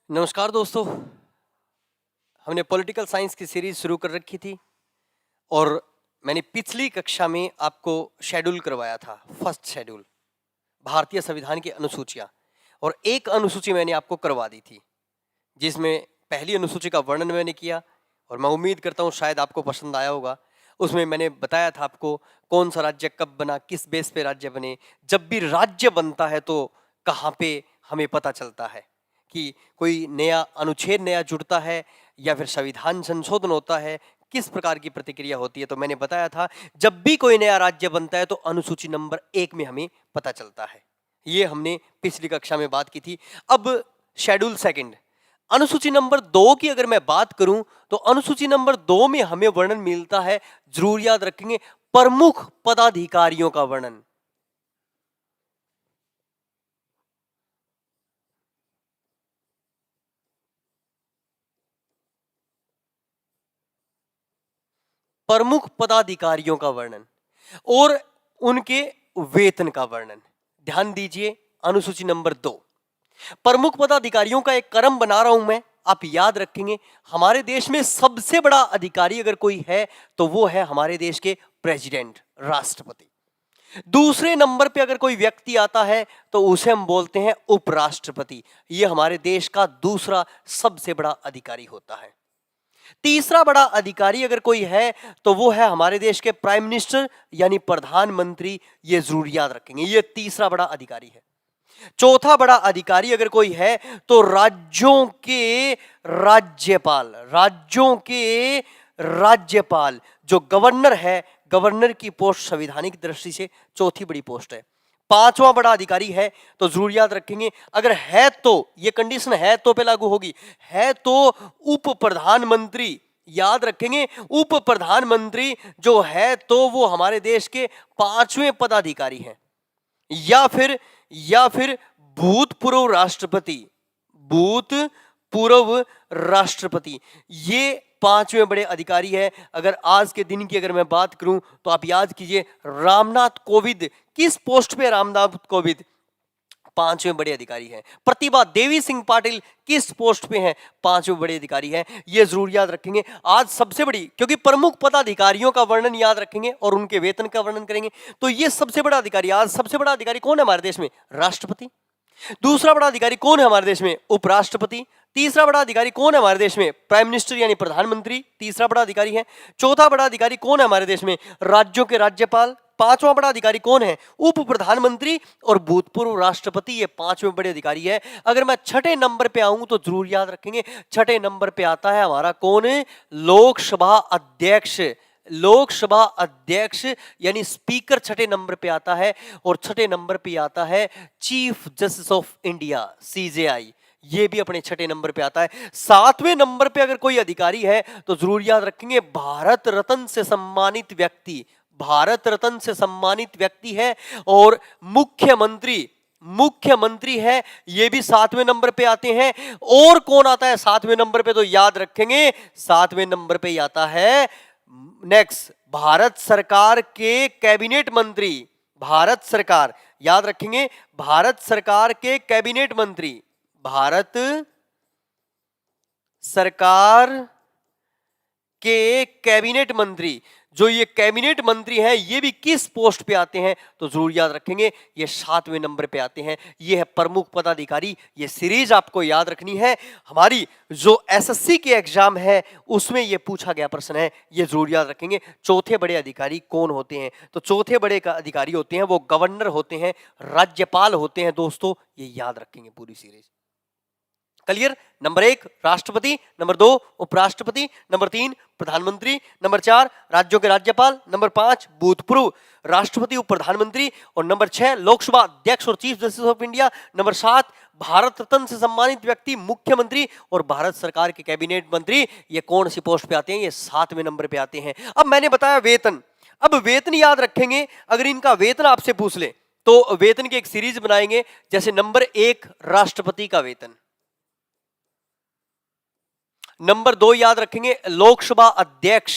नमस्कार दोस्तों। हमने पॉलिटिकल साइंस की सीरीज शुरू कर रखी थी और मैंने पिछली कक्षा में आपको शेड्यूल करवाया था। फर्स्ट शेड्यूल भारतीय संविधान की अनुसूचियां, और एक अनुसूची मैंने आपको करवा दी थी जिसमें पहली अनुसूची का वर्णन मैंने किया और मैं उम्मीद करता हूं शायद आपको पसंद आया होगा। उसमें मैंने बताया था आपको कौन सा राज्य कब बना, किस बेस पे राज्य बने, जब भी राज्य बनता है तो कहाँ पे हमें पता चलता है कि कोई नया अनुच्छेद नया जुड़ता है या फिर संविधान संशोधन होता है, किस प्रकार की प्रतिक्रिया होती है। तो मैंने बताया था जब भी कोई नया राज्य बनता है तो अनुसूची नंबर 1 में हमें पता चलता है। ये हमने पिछली कक्षा में बात की थी। अब शेड्यूल सेकंड अनुसूची नंबर 2 की अगर मैं बात करूं तो अनुसूची नंबर 2 में हमें वर्णन मिलता है, जरूर याद रखेंगे, प्रमुख पदाधिकारियों का वर्णन। प्रमुख पदाधिकारियों का वर्णन और उनके वेतन का वर्णन। ध्यान दीजिए, अनुसूची नंबर 2 प्रमुख पदाधिकारियों का एक क्रम बना रहा हूं मैं, आप याद रखेंगे। हमारे देश में सबसे बड़ा अधिकारी अगर कोई है तो वो है हमारे देश के प्रेसिडेंट, राष्ट्रपति। दूसरे नंबर पे अगर कोई व्यक्ति आता है तो उसे हम बोलते हैं उपराष्ट्रपति। ये हमारे देश का दूसरा सबसे बड़ा अधिकारी होता है। तीसरा बड़ा अधिकारी अगर कोई है तो वो है हमारे देश के प्राइम मिनिस्टर यानी प्रधानमंत्री। ये जरूर याद रखेंगे, ये तीसरा बड़ा अधिकारी है। चौथा बड़ा अधिकारी अगर कोई है तो राज्यों के राज्यपाल, राज्यों के राज्यपाल जो गवर्नर है, गवर्नर की पोस्ट संवैधानिक दृष्टि से चौथी बड़ी पोस्ट है। पांचवा बड़ा अधिकारी है तो जरूर याद रखेंगे, अगर है तो ये कंडीशन है तो पे लागू होगी, है तो उप प्रधानमंत्री। याद रखेंगे, उप प्रधानमंत्री जो है तो वो हमारे देश के पांचवें पदाधिकारी हैं। या फिर भूतपूर्व राष्ट्रपति, भूतपूर्व राष्ट्रपति, ये पांचवें बड़े अधिकारी है। अगर आज के दिन की अगर मैं बात करूं तो आप याद कीजिए, रामनाथ कोविंद किस पोस्ट पे? रामनाथ कोविंद पांचवें बड़े अधिकारी हैं। प्रतिभा देवी सिंह पाटिल किस पोस्ट पे हैं? पांचवें बड़े अधिकारी हैं। ये जरूर याद रखेंगे। आज सबसे बड़ी, क्योंकि प्रमुख पदाधिकारियों का वर्णन याद रखेंगे और उनके वेतन का वर्णन करेंगे, तो ये सबसे बड़ा अधिकारी, आज सबसे बड़ा अधिकारी कौन है हमारे देश में? राष्ट्रपति। दूसरा बड़ा अधिकारी कौन है हमारे देश में? उपराष्ट्रपति। तीसरा बड़ा अधिकारी कौन है हमारे देश में? प्राइम मिनिस्टर यानी प्रधानमंत्री, तीसरा बड़ा अधिकारी है। चौथा बड़ा अधिकारी कौन है हमारे देश में? राज्यों के राज्यपाल। पांचवा बड़ा अधिकारी कौन है? उप प्रधानमंत्री और भूतपूर्व राष्ट्रपति। ये पांचवें बड़े अधिकारी है। अगर मैं छठे नंबर पे आऊं तो जरूर याद रखेंगे, छठे नंबर पे आता है हमारा कौन है? लोकसभा अध्यक्ष। लोकसभा अध्यक्ष यानी स्पीकर छठे नंबर पे आता है। और छठे नंबर पे आता है chief justice of India, CJI. ये भी अपने छठे नंबर पे आता है। सातवें नंबर पे अगर कोई अधिकारी है तो जरूर याद रखेंगे, भारत रत्न से सम्मानित व्यक्ति, भारत रत्न से सम्मानित व्यक्ति है। और मुख्यमंत्री, मुख्यमंत्री है, ये भी सातवें नंबर पे आते हैं। और कौन आता है सातवें नंबर पे? तो याद रखेंगे, सातवें नंबर पे आता है नेक्स्ट भारत सरकार के कैबिनेट मंत्री। भारत सरकार, याद रखेंगे, भारत सरकार के कैबिनेट मंत्री, भारत सरकार के कैबिनेट मंत्री। जो ये कैबिनेट मंत्री हैं ये भी किस पोस्ट पे आते हैं? तो जरूर याद रखेंगे, ये सातवें नंबर पे आते हैं। ये है प्रमुख पदाधिकारी। ये सीरीज आपको याद रखनी है। हमारी जो एसएससी के एग्जाम है उसमें ये पूछा गया प्रश्न है, ये जरूर याद रखेंगे। चौथे बड़े अधिकारी कौन होते हैं? तो चौथे बड़े अधिकारी होते हैं वो गवर्नर होते हैं, राज्यपाल होते हैं। दोस्तों ये याद रखेंगे पूरी सीरीज। क्लियर? नंबर 1 राष्ट्रपति, नंबर 2 उपराष्ट्रपति, नंबर 3 प्रधानमंत्री, नंबर 4 राज्यों के राज्यपाल, नंबर 5 भूतपूर्व राष्ट्रपति उप प्रधानमंत्री, और नंबर 6 लोकसभा अध्यक्ष और chief justice of India, number 7 Bharat Ratna से सम्मानित व्यक्ति मुख्यमंत्री, और भारत सरकार के कैबिनेट मंत्री। ये कौन सी पोस्ट पे आते हैं? ये सातवें नंबर पे आते हैं। अब मैंने बताया वेतन, अब वेतन याद रखेंगे। अगर इनका वेतन आपसे पूछ ले तो वेतन की एक सीरीज बनाएंगे। जैसे नंबर 1 राष्ट्रपति का वेतन, नंबर 2 याद रखेंगे लोकसभा अध्यक्ष,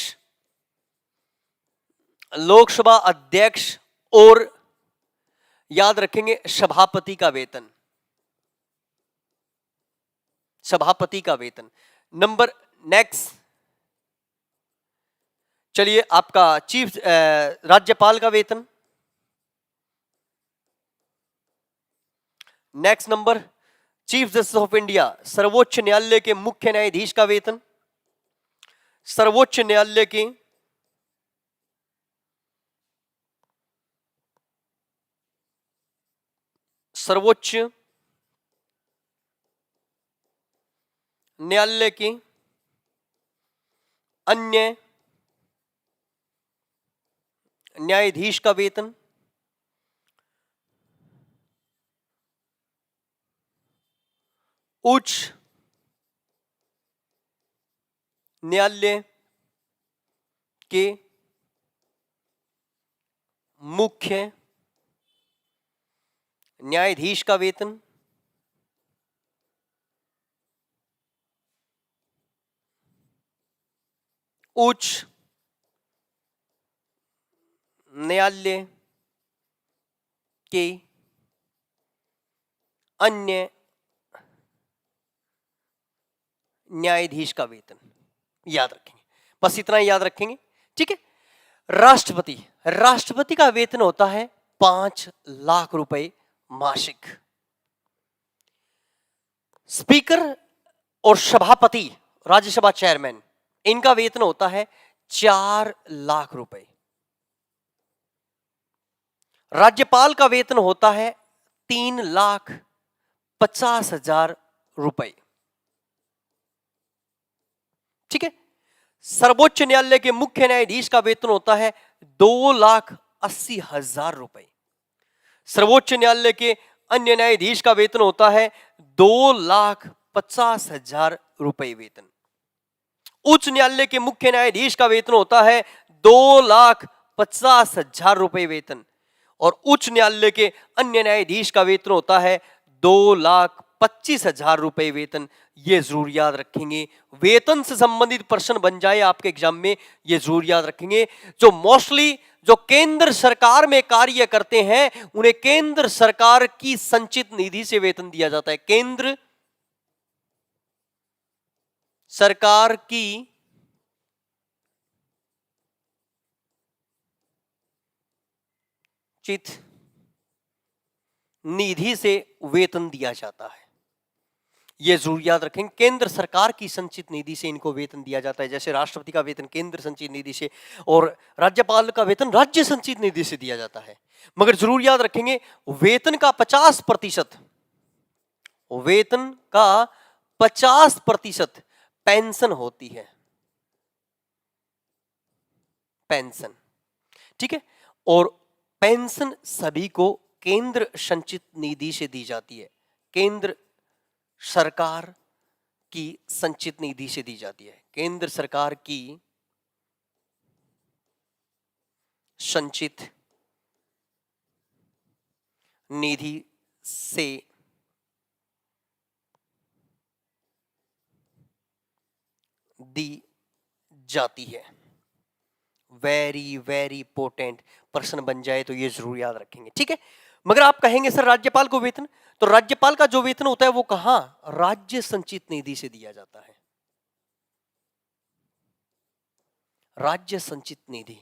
लोकसभा अध्यक्ष, और याद रखेंगे सभापति का वेतन। सभापति का वेतन। नंबर नेक्स्ट, चलिए आपका चीफ राज्यपाल का वेतन। Next number, chief justice of India, सर्वोच्च न्यायालय के मुख्य न्यायाधीश का वेतन। सर्वोच्च न्यायालय के सर्वोच्च न्यायालय के अन्य न्यायाधीश का वेतन। उच्च न्यायालय के मुख्य न्यायाधीश का वेतन। उच्च न्यायालय के अन्य न्यायाधीश का वेतन। याद रखेंगे, बस इतना ही याद रखेंगे, ठीक है। राष्ट्रपति, राष्ट्रपति का वेतन होता है 5 लाख रुपए मासिक। स्पीकर और सभापति, राज्यसभा चेयरमैन, इनका वेतन होता है 4 लाख रुपए। राज्यपाल का वेतन होता है 3,50,000 रुपए, ठीक है। सर्वोच्च न्यायालय के मुख्य न्यायाधीश का वेतन होता है 2,80,000 रुपए। सर्वोच्च न्यायालय के अन्य न्यायाधीश का वेतन होता है 2,50,000 रुपए वेतन। उच्च न्यायालय के मुख्य न्यायाधीश का वेतन होता है 2,50,000 रुपए वेतन, और उच्च न्यायालय के अन्य न्यायाधीश का वेतन होता है 2,25,000 रुपए वेतन। ये जरूर याद रखेंगे, वेतन से संबंधित प्रश्न बन जाए आपके एग्जाम में, ये जरूर याद रखेंगे। जो मोस्टली जो केंद्र सरकार में कार्य करते हैं उन्हें केंद्र सरकार की संचित निधि से वेतन दिया जाता है। केंद्र सरकार की चित निधि से वेतन दिया जाता है, यह जरूर याद रखेंगे। केंद्र सरकार की संचित निधि से इनको वेतन दिया जाता है। जैसे राष्ट्रपति का वेतन केंद्र संचित निधि से और राज्यपाल का वेतन राज्य संचित निधि से दिया जाता है। मगर जरूर याद रखेंगे, वेतन का 50%, वेतन का 50% पेंशन होती है, पेंशन, ठीक है। और पेंशन सभी को केंद्र संचित निधि से दी जाती है, केंद्र सरकार की संचित निधि से दी जाती है। केंद्र सरकार की संचित निधि से दी जाती है। वेरी वेरी इंपॉर्टेंट प्रश्न बन जाए तो ये जरूर याद रखेंगे, ठीक है। मगर आप कहेंगे सर राज्यपाल को वेतन, तो राज्यपाल का जो वेतन होता है वो कहां, राज्य संचित निधि से दिया जाता है। राज्य संचित निधि,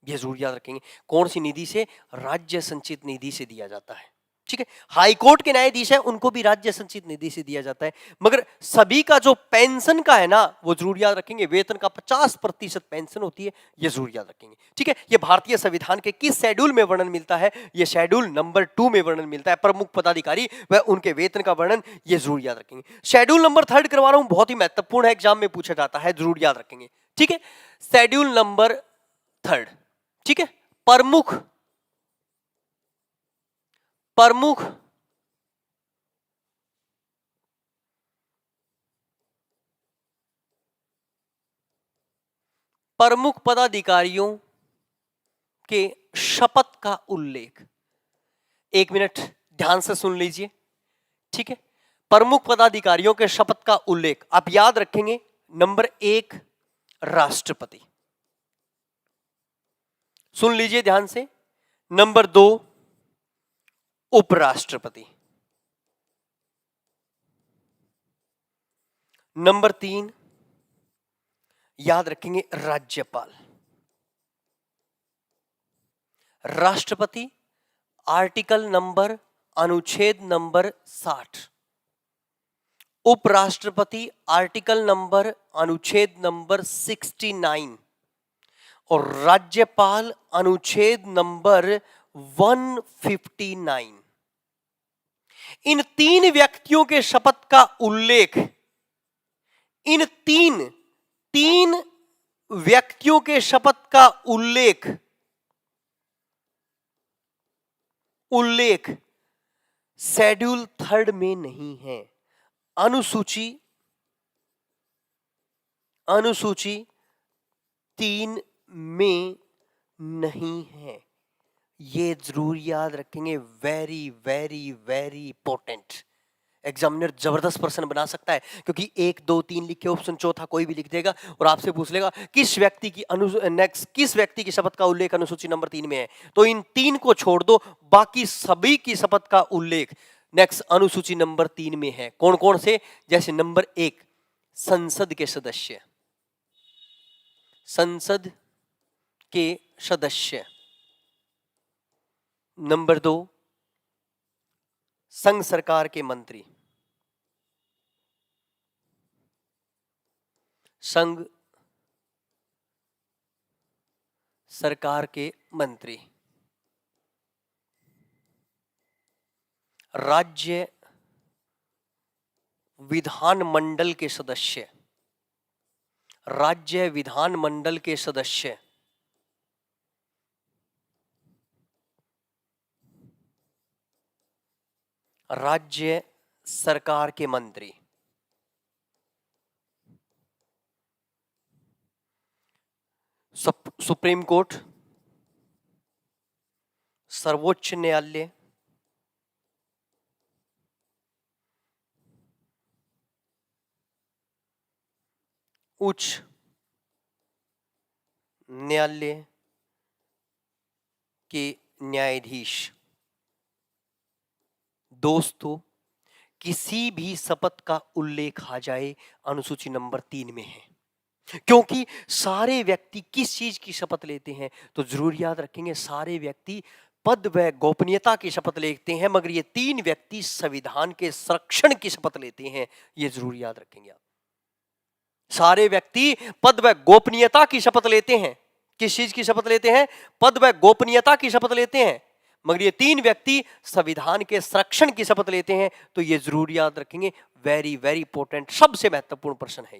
ये जरूर याद रखेंगे, कौन सी निधि से, राज्य संचित निधि से दिया जाता है, ठीक है। हाई कोर्ट के न्यायाधीश है उनको भी राज्य संचित निधि से दिया जाता है। मगर सभी का जो पेंशन का है ना वो जरूर याद रखेंगे, वेतन का 50% पेंशन होती है, ये जरूर याद रखेंगे, ठीक है। ये भारतीय संविधान के किस शेड्यूल में वर्णन मिलता है, ये शेड्यूल नंबर 2 में वर्णन मिलता है। प्रमुख पदाधिकारी व उनके वेतन का वर्णन, ये जरूर याद रखेंगे। शेड्यूल नंबर 3 करवा रहा हूं, बहुत ही महत्वपूर्ण है, एग्जाम में पूछा जाता है, जरूर याद रखेंगे, ठीक है। शेड्यूल नंबर 3, ठीक है। प्रमुख प्रमुख प्रमुख पदाधिकारियों के शपथ का उल्लेख, 1 मिनट ध्यान से सुन लीजिए, ठीक है। प्रमुख पदाधिकारियों के शपथ का उल्लेख आप याद रखेंगे। नंबर 1 राष्ट्रपति, सुन लीजिए ध्यान से। नंबर 2 उपराष्ट्रपति, नंबर 3 याद रखेंगे राज्यपाल। राष्ट्रपति आर्टिकल नंबर अनुच्छेद नंबर 60। उपराष्ट्रपति आर्टिकल नंबर अनुच्छेद नंबर 69 और राज्यपाल अनुच्छेद नंबर 159। इन 3 व्यक्तियों के शपथ का उल्लेख, इन तीन व्यक्तियों के शपथ का उल्लेख शेड्यूल 3 में नहीं है। अनुसूची 3 में नहीं है। ये जरूर याद रखेंगे, very very very important. Examiner जबरदस्त प्रश्न बना सकता है, क्योंकि 1 2 3 लिखे, ऑप्शन चौथा कोई भी लिख देगा और आपसे पूछ लेगा किस व्यक्ति की शपथ का उल्लेख अनुसूची नंबर 3 में है। तो इन 3 को छोड़ दो, बाकी सभी की शपथ का उल्लेख नेक्स्ट अनुसूची नंबर 3 में है। कौन कौन से? जैसे नंबर 1 संसद के सदस्य, संसद के सदस्य। नंबर 2 संघ सरकार के मंत्री, संघ सरकार के मंत्री। राज्य विधानमंडल के सदस्य, राज्य विधानमंडल के सदस्य। राज्य सरकार के मंत्री। सुप्रीम कोर्ट, सर्वोच्च न्यायालय, उच्च न्यायालय के न्यायाधीश। दोस्तों, किसी भी शपथ का उल्लेख आ जाए अनुसूची नंबर 3 में है, क्योंकि सारे व्यक्ति किस चीज की शपथ लेते हैं? तो जरूर याद रखेंगे, सारे व्यक्ति पद व गोपनीयता की शपथ लेते हैं, मगर ये 3 व्यक्ति संविधान के संरक्षण की शपथ लेते हैं। ये जरूर याद रखेंगे आप। सारे व्यक्ति पद व गोपनीयता की शपथ लेते हैं। किस चीज की शपथ लेते हैं? पद व गोपनीयता की शपथ लेते हैं, मगर ये 3 व्यक्ति संविधान के संरक्षण की शपथ लेते हैं। तो ये जरूर याद रखेंगे, वेरी वेरी इंपॉर्टेंट, सबसे महत्वपूर्ण प्रश्न है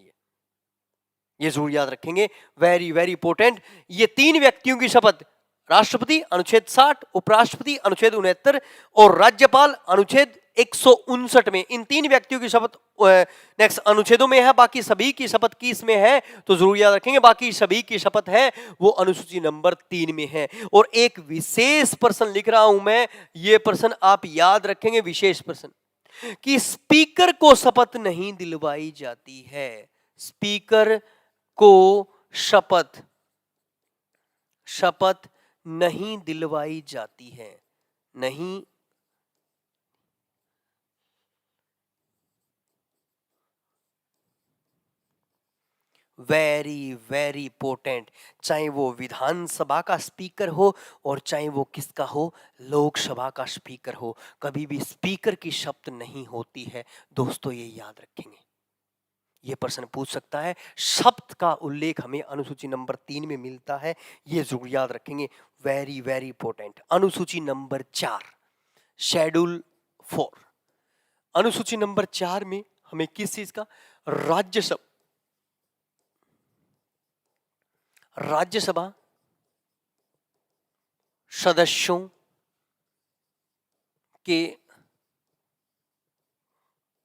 ये जरूर याद रखेंगे, वेरी वेरी इंपॉर्टेंट। ये 3 व्यक्तियों की शपथ, राष्ट्रपति अनुच्छेद 60, उपराष्ट्रपति अनुच्छेद 69 और राज्यपाल अनुच्छेद 159 में, इन 3 व्यक्तियों की शपथ नेक्स्ट अनुच्छेदों में है। बाकी सभी की शपथ किस में है? तो जरूर याद रखेंगे, बाकी सभी की शपथ है वो अनुसूची नंबर 3 में है। और एक विशेष प्रश्न लिख रहा हूं मैं, ये प्रश्न आप याद रखेंगे, विशेष प्रश्न, कि स्पीकर को शपथ नहीं दिलवाई जाती है। स्पीकर को शपथ नहीं दिलवाई जाती है, नहीं वेरी वेरी इंपॉर्टेंट। चाहे वो विधानसभा का स्पीकर हो और चाहे वो किसका हो, लोकसभा का स्पीकर हो, कभी भी स्पीकर की शपथ नहीं होती है। दोस्तों, ये याद रखेंगे, ये प्रश्न पूछ सकता है। शब्द का उल्लेख हमें अनुसूची नंबर 3 में मिलता है, ये जरूर याद रखेंगे, वेरी वेरी इंपॉर्टेंट। अनुसूची नंबर 4 शेड्यूल 4। अनुसूची नंबर 4 में हमें किस चीज का? राज्यसभा सदस्यों के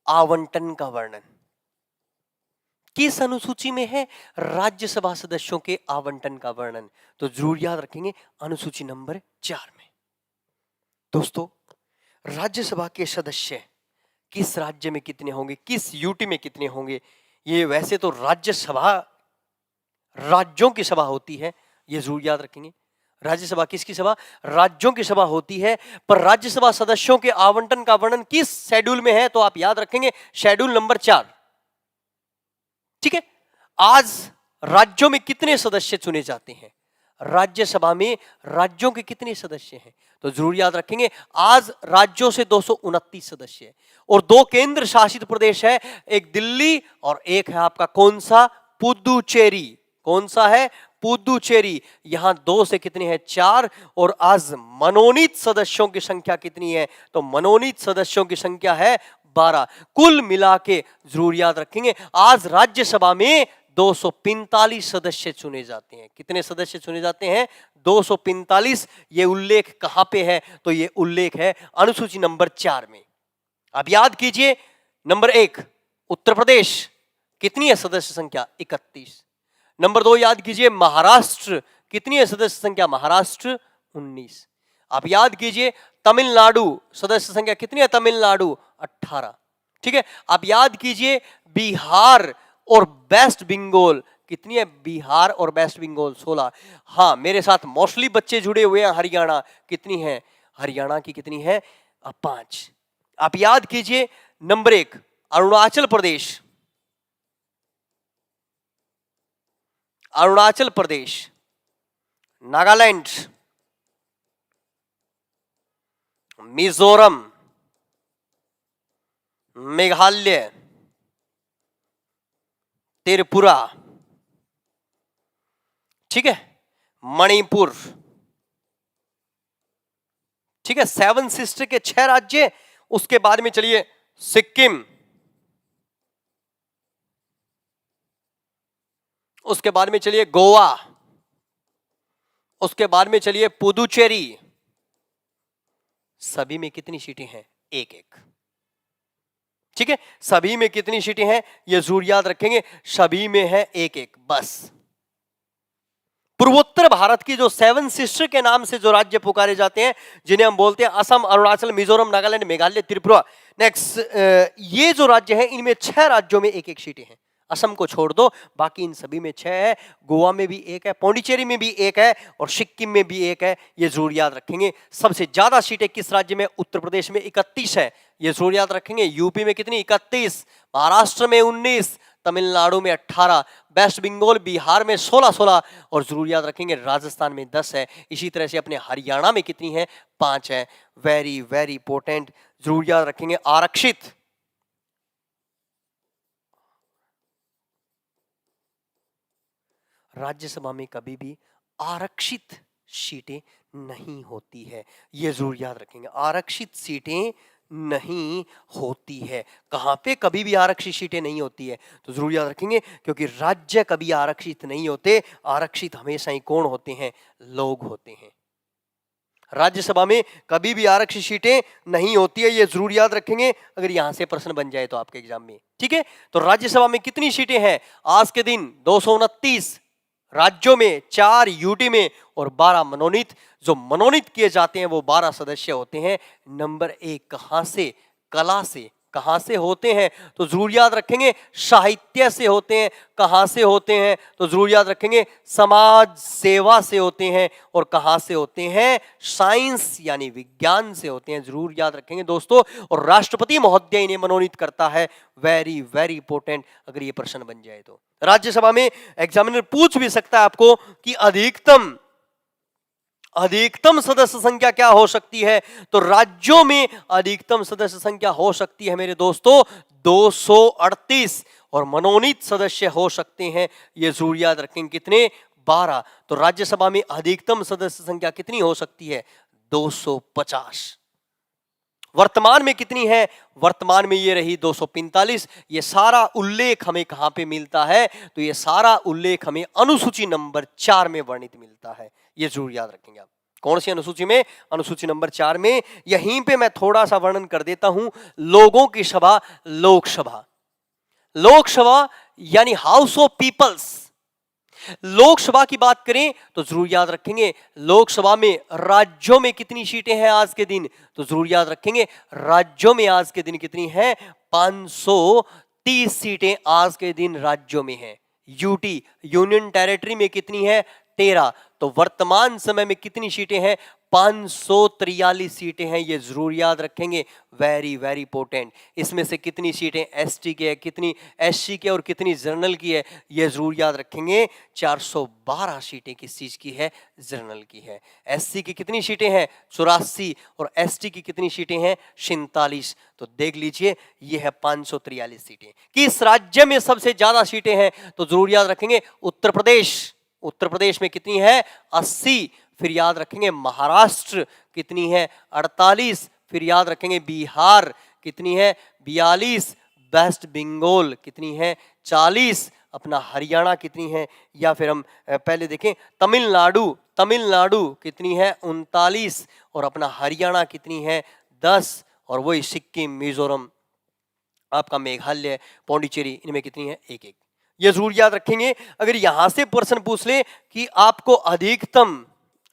आवंटन का वर्णन। किस अनुसूची में है? राज्यसभा सदस्यों के आवंटन का वर्णन। तो जरूर याद रखेंगे, अनुसूची नंबर 4 में। दोस्तों, राज्यसभा के सदस्य किस राज्य में कितने होंगे, किस यूटी में कितने होंगे? ये वैसे तो राज्यसभा राज्यों की सभा होती है, ये जरूर याद रखेंगे। राज्यसभा किसकी सभा? राज्यों की सभा होती है। पर राज्यसभा सदस्यों के आवंटन का वर्णन किस शेड्यूल में है? तो आप याद रखेंगे, शेड्यूल नंबर 4। ठीक है। आज राज्यों में कितने सदस्य चुने जाते हैं, राज्यसभा में राज्यों के कितने सदस्य हैं, तो जरूर याद रखेंगे आज राज्यों से 229 सदस्य है और 2 केंद्र शासित प्रदेश है, एक दिल्ली और एक है आपका कौन सा, पुदुचेरी। कौन सा है, पुदुचेरी। यहां 2 से कितने हैं, 4। और आज मनोनीत सदस्यों की संख्या कितनी है, तो मनोनीत सदस्यों की संख्या है 12। कुल मिला के जरूर याद रखेंगे आज राज्यसभा में 245 सदस्य चुने जाते हैं। कितने सदस्य चुने जाते हैं, 245। ये उल्लेख कहां पे है, तो ये उल्लेख है अनुसूची नंबर 4 में। अब याद कीजिए, नंबर 1 उत्तर प्रदेश, कितनी है सदस्य संख्या, 31। नंबर 2 याद कीजिए महाराष्ट्र, कितनी है सदस्य संख्या, महाराष्ट्र 19। आप याद कीजिए तमिलनाडु, सदस्य संख्या कितनी है, तमिलनाडु 18। ठीक है। आप याद कीजिए बिहार और वेस्ट बंगाल, कितनी है, बिहार और वेस्ट बंगाल 16। हाँ, मेरे साथ मोस्टली बच्चे जुड़े हुए हैं, हरियाणा कितनी है, हरियाणा की कितनी है, 5। आप याद कीजिए नंबर 1 अरुणाचल प्रदेश, अरुणाचल प्रदेश, नागालैंड, मिजोरम, मेघालय, त्रिपुरा, ठीक है, मणिपुर। ठीक है, 7 सिस्टर के 6 राज्य। उसके बाद में चलिए सिक्किम, उसके बाद में चलिए गोवा, उसके बाद में चलिए पुदुचेरी। सभी में कितनी सीटें हैं, 1-1। ठीक है, सभी में कितनी सीटें हैं, यह जरूर याद रखेंगे, सभी में है 1-1 बस। पूर्वोत्तर भारत की जो 7 सिस्टर के नाम से जो राज्य पुकारे जाते हैं, जिन्हें हम बोलते हैं असम, अरुणाचल, मिजोरम, नागालैंड, मेघालय, त्रिपुरा। नेक्स्ट, ये जो राज्य हैं इनमें 6 राज्यों में 1-1 सीटें हैं। असम को छोड़ दो, बाकी इन सभी में 6 है। गोवा में भी 1 है, पौंडीचेरी में भी 1 है और सिक्किम में भी 1 है। ये जरूर याद रखेंगे। सबसे ज्यादा सीटें किस राज्य में, उत्तर प्रदेश में 31 है, ये जरूर याद रखेंगे। यूपी में कितनी, 31, महाराष्ट्र में 19, तमिलनाडु में 18, वेस्ट बंगाल बिहार में 16-16 और जरूर याद रखेंगे राजस्थान में 10 है। इसी तरह से अपने हरियाणा में कितनी है, 5 है। वेरी वेरी इंपॉर्टेंट, जरूर याद रखेंगे। आरक्षित, राज्यसभा में कभी भी आरक्षित सीटें नहीं होती है, यह जरूर याद रखेंगे। आरक्षित सीटें नहीं होती है। कहां पे कभी भी आरक्षित सीटें नहीं होती है, तो जरूर याद रखेंगे, क्योंकि राज्य कभी आरक्षित नहीं होते। आरक्षित हमेशा ही कौन होते हैं, लोग होते हैं। राज्यसभा में कभी भी आरक्षित सीटें नहीं होती है, ये जरूर याद रखेंगे, अगर यहां से प्रश्न बन जाए तो आपके एग्जाम में। ठीक है, तो राज्यसभा में कितनी सीटें हैं आज के दिन, 229 राज्यों में, 4 यूटी में और 12 मनोनीत। जो मनोनीत किए जाते हैं वो 12 सदस्य होते हैं। नंबर 1 कहां से, कला से। कहां से होते हैं, तो जरूर याद रखेंगे साहित्य से होते हैं। कहां से होते हैं, तो जरूर याद रखेंगे समाज सेवा से होते हैं। और कहां से होते हैं, साइंस यानी विज्ञान से होते हैं, जरूर याद रखेंगे दोस्तों। और राष्ट्रपति महोदय इन्हें मनोनीत करता है। वेरी वेरी इंपॉर्टेंट, अगर ये प्रश्न बन जाए तो। राज्यसभा में एग्जामिनर पूछ भी सकता है आपको कि अधिकतम सदस्य संख्या क्या हो सकती है, तो राज्यों में अधिकतम सदस्य संख्या हो सकती है मेरे दोस्तों 238 और मनोनीत सदस्य हो सकते हैं, ये जरूर याद रखेंगे, कितने, 12। तो राज्यसभा में अधिकतम सदस्य संख्या कितनी हो सकती है, 250। वर्तमान में कितनी है, वर्तमान में ये रही 245। ये सारा उल्लेख हमें कहां पे मिलता है, तो ये सारा उल्लेख हमें अनुसूची नंबर 4 में वर्णित मिलता है, ये जरूर याद रखेंगे आप। कौन सी अनुसूची में, अनुसूची नंबर 4 में। यहीं पे मैं थोड़ा सा वर्णन कर देता हूं। लोगों की सभा, लोकसभा। लोकसभा यानी हाउस ऑफ पीपल्स। लोकसभा की बात करें तो जरूर याद रखेंगे, लोकसभा में राज्यों में कितनी सीटें हैं आज के दिन, तो जरूर याद रखेंगे राज्यों में आज के दिन कितनी है, 530 सीटें आज के दिन राज्यों में हैं। यूटी यूनियन टेरिटरी में कितनी है, 13। तो वर्तमान समय में कितनी सीटें हैं? 543 सीटें हैं, ये जरूर याद रखेंगे, वेरी वेरी इंपॉर्टेंट। इसमें से कितनी सीटें एसटी के है, कितनी एससी के और कितनी जनरल की है, ये जरूर याद रखेंगे। 412 सीटें किस चीज की है? जनरल की है। एससी की कितनी सीटें हैं? 84। और एसटी की कितनी सीटें हैं? 47। तो देख लीजिए, ये है 543 सीटें। किस राज्य में सबसे ज्यादा सीटें हैं? तो जरूर याद रखेंगे उत्तर प्रदेश। उत्तर प्रदेश में कितनी है? 80। फिर याद रखेंगे महाराष्ट्र कितनी है? 48। फिर याद रखेंगे बिहार कितनी है? 42। वेस्ट बंगाल कितनी है? 40। अपना हरियाणा कितनी है? या फिर हम पहले देखें, तमिलनाडु। तमिलनाडु कितनी है? 39। और अपना हरियाणा कितनी है? 10। और वही सिक्किम, मिजोरम, आपका मेघालय, पौंडीचेरी, इनमें कितनी है? एक एक। ये जरूर याद रखेंगे। अगर यहां से प्रश्न पूछ ले कि आपको अधिकतम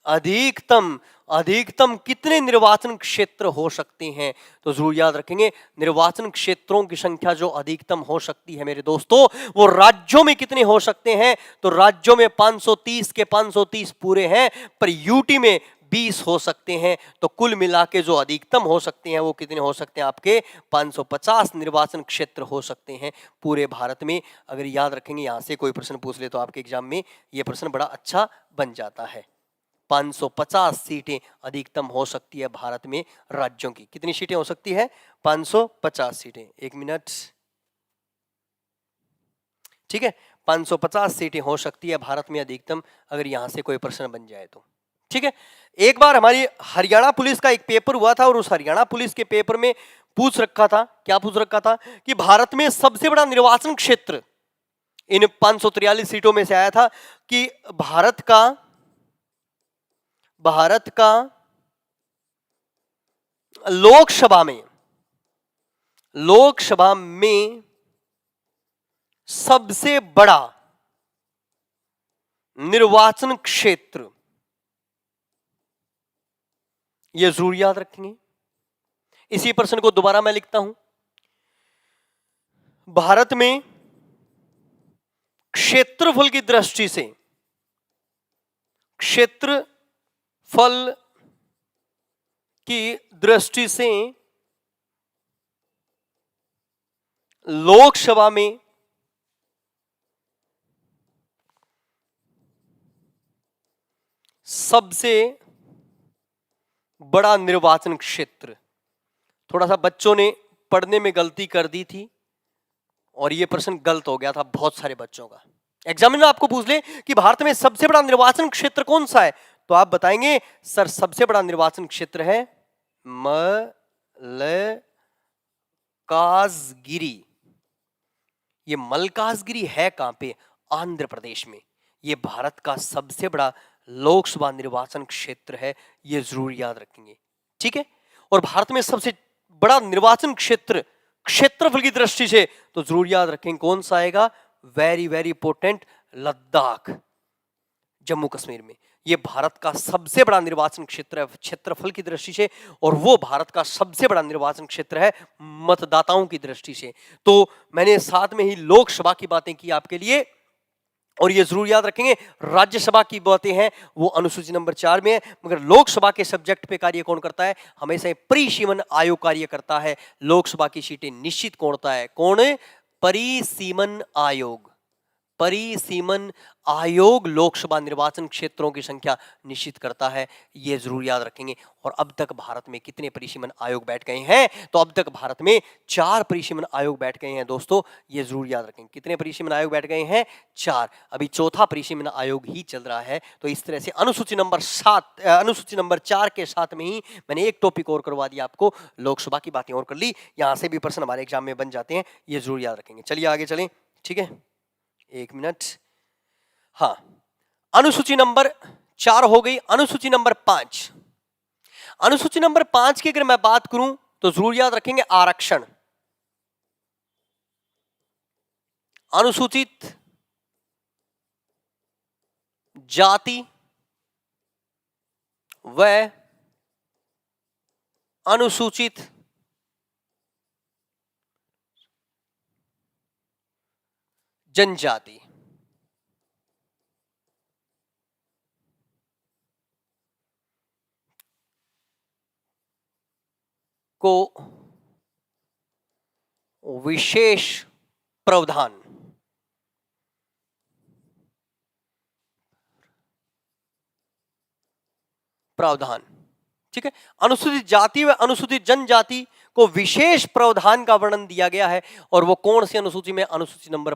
अधिकतम अधिकतम कितने निर्वाचन क्षेत्र हो सकते हैं, तो जरूर याद रखेंगे निर्वाचन क्षेत्रों की संख्या जो अधिकतम हो सकती है मेरे दोस्तों, वो राज्यों में कितने हो सकते हैं? तो राज्यों में 530 के 530 पूरे हैं, पर यूटी में 20 हो सकते हैं। तो कुल मिला के जो अधिकतम हो सकते हैं वो कितने हो सकते हैं? आपके 550 निर्वाचन क्षेत्र हो सकते हैं पूरे भारत में। अगर याद रखेंगे, यहां से कोई प्रश्न पूछ ले तो आपके एग्जाम में ये प्रश्न बड़ा अच्छा बन जाता है। 550 सीटें अधिकतम हो सकती है भारत में राज्यों की। कितनी सीटें हो सकती है? 550 सीटें। एक मिनट, ठीक है, 550 सीटें हो सकती है भारत में अधिकतम, अगर यहां से कोई प्रश्न बन जाए तो। ठीक है, एक बार हमारी हरियाणा पुलिस का एक पेपर हुआ था और उस हरियाणा पुलिस के पेपर में पूछ रखा था, क्या पूछ रखा था कि भारत में सबसे बड़ा निर्वाचन क्षेत्र इन 543 सीटों में से आया था कि भारत का लोकसभा में सबसे बड़ा निर्वाचन क्षेत्र, यह जरूर याद रखेंगे। इसी प्रश्न को दोबारा मैं लिखता हूं। भारत में क्षेत्रफल की दृष्टि से, क्षेत्रफल की दृष्टि से लोकसभा में सबसे बड़ा निर्वाचन क्षेत्र, थोड़ा सा बच्चों ने पढ़ने में गलती कर दी थी और यह प्रश्न गलत हो गया था बहुत सारे बच्चों का। एग्जामिनर आपको पूछ ले कि भारत में सबसे बड़ा निर्वाचन क्षेत्र कौन सा है, तो आप बताएंगे सर सबसे बड़ा निर्वाचन क्षेत्र है मलकाजगिरी। ये मलकाजगिरी है कहां पे? आंध्र प्रदेश में। ये भारत का सबसे बड़ा लोकसभा निर्वाचन क्षेत्र है, ये जरूर याद रखेंगे। ठीक है, और भारत में सबसे बड़ा निर्वाचन क्षेत्र क्षेत्रफल की दृष्टि से तो जरूर याद रखेंगे कौन सा आएगा? Very very important, Ladakh, Jammu Kashmir में। यह भारत का सबसे बड़ा निर्वाचन क्षेत्र है क्षेत्रफल की दृष्टि से, और वो भारत का सबसे बड़ा निर्वाचन क्षेत्र है मतदाताओं की दृष्टि से। तो मैंने साथ में ही लोकसभा की बातें की आपके लिए, और ये जरूर याद रखेंगे राज्यसभा की बातें हैं वो अनुसूची नंबर 4 में है, मगर लोकसभा के सब्जेक्ट पे कार्य कौन करता है? हमेशा परिसीमन आयोग कार्य करता है। लोकसभा की सीटें निश्चित कौन होता है? कौन? परिसीमन आयोग। परिसीमन आयोग लोकसभा निर्वाचन क्षेत्रों की संख्या निश्चित करता है, यह जरूर याद रखेंगे। और अब तक भारत में कितने परिसीमन आयोग बैठ गए हैं? तो अब तक भारत में 4 परिसीमन आयोग बैठ गए हैं दोस्तों, यह जरूर याद रखेंगे। कितने परिसीमन आयोग बैठ गए हैं? 4। अभी चौथा परिसीमन आयोग ही चल रहा है। तो इस तरह से अनुसूची नंबर 4 के साथ में ही मैंने एक टॉपिक और करवा दिया आपको, लोकसभा की बातें और कर ली। यहां से भी प्रश्न हमारे एग्जाम में बन जाते हैं, यह जरूर याद रखेंगे। चलिए आगे चलें। ठीक है, एक मिनट। हाँ, अनुसूची नंबर 4 हो गई। अनुसूची नंबर 5, अनुसूची नंबर 5 की अगर मैं बात करूं तो जरूर याद रखेंगे आरक्षण। अनुसूचित जाति व अनुसूचित जनजाति, को विशेष प्रावधान, प्रावधान, ठीक है। अनुसूचित जाति व अनुसूचित जनजाति को विशेष प्रावधान का वर्णन दिया गया है, और वो कौन सी अनुसूची में? अनुसूची नंबर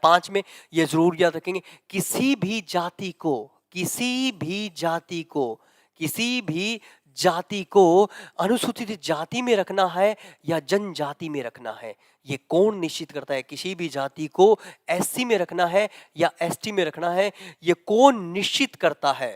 5 में। ये जरूर याद रखेंगे, किसी भी जाति को, किसी भी जाति को, किसी भी जाति को अनुसूचित जाति में रखना है या जनजाति में रखना है, ये कौन निश्चित करता है? किसी भी जाति को एससी में रखना है या एसटी में रखना है, ये कौन निश्चित करता है?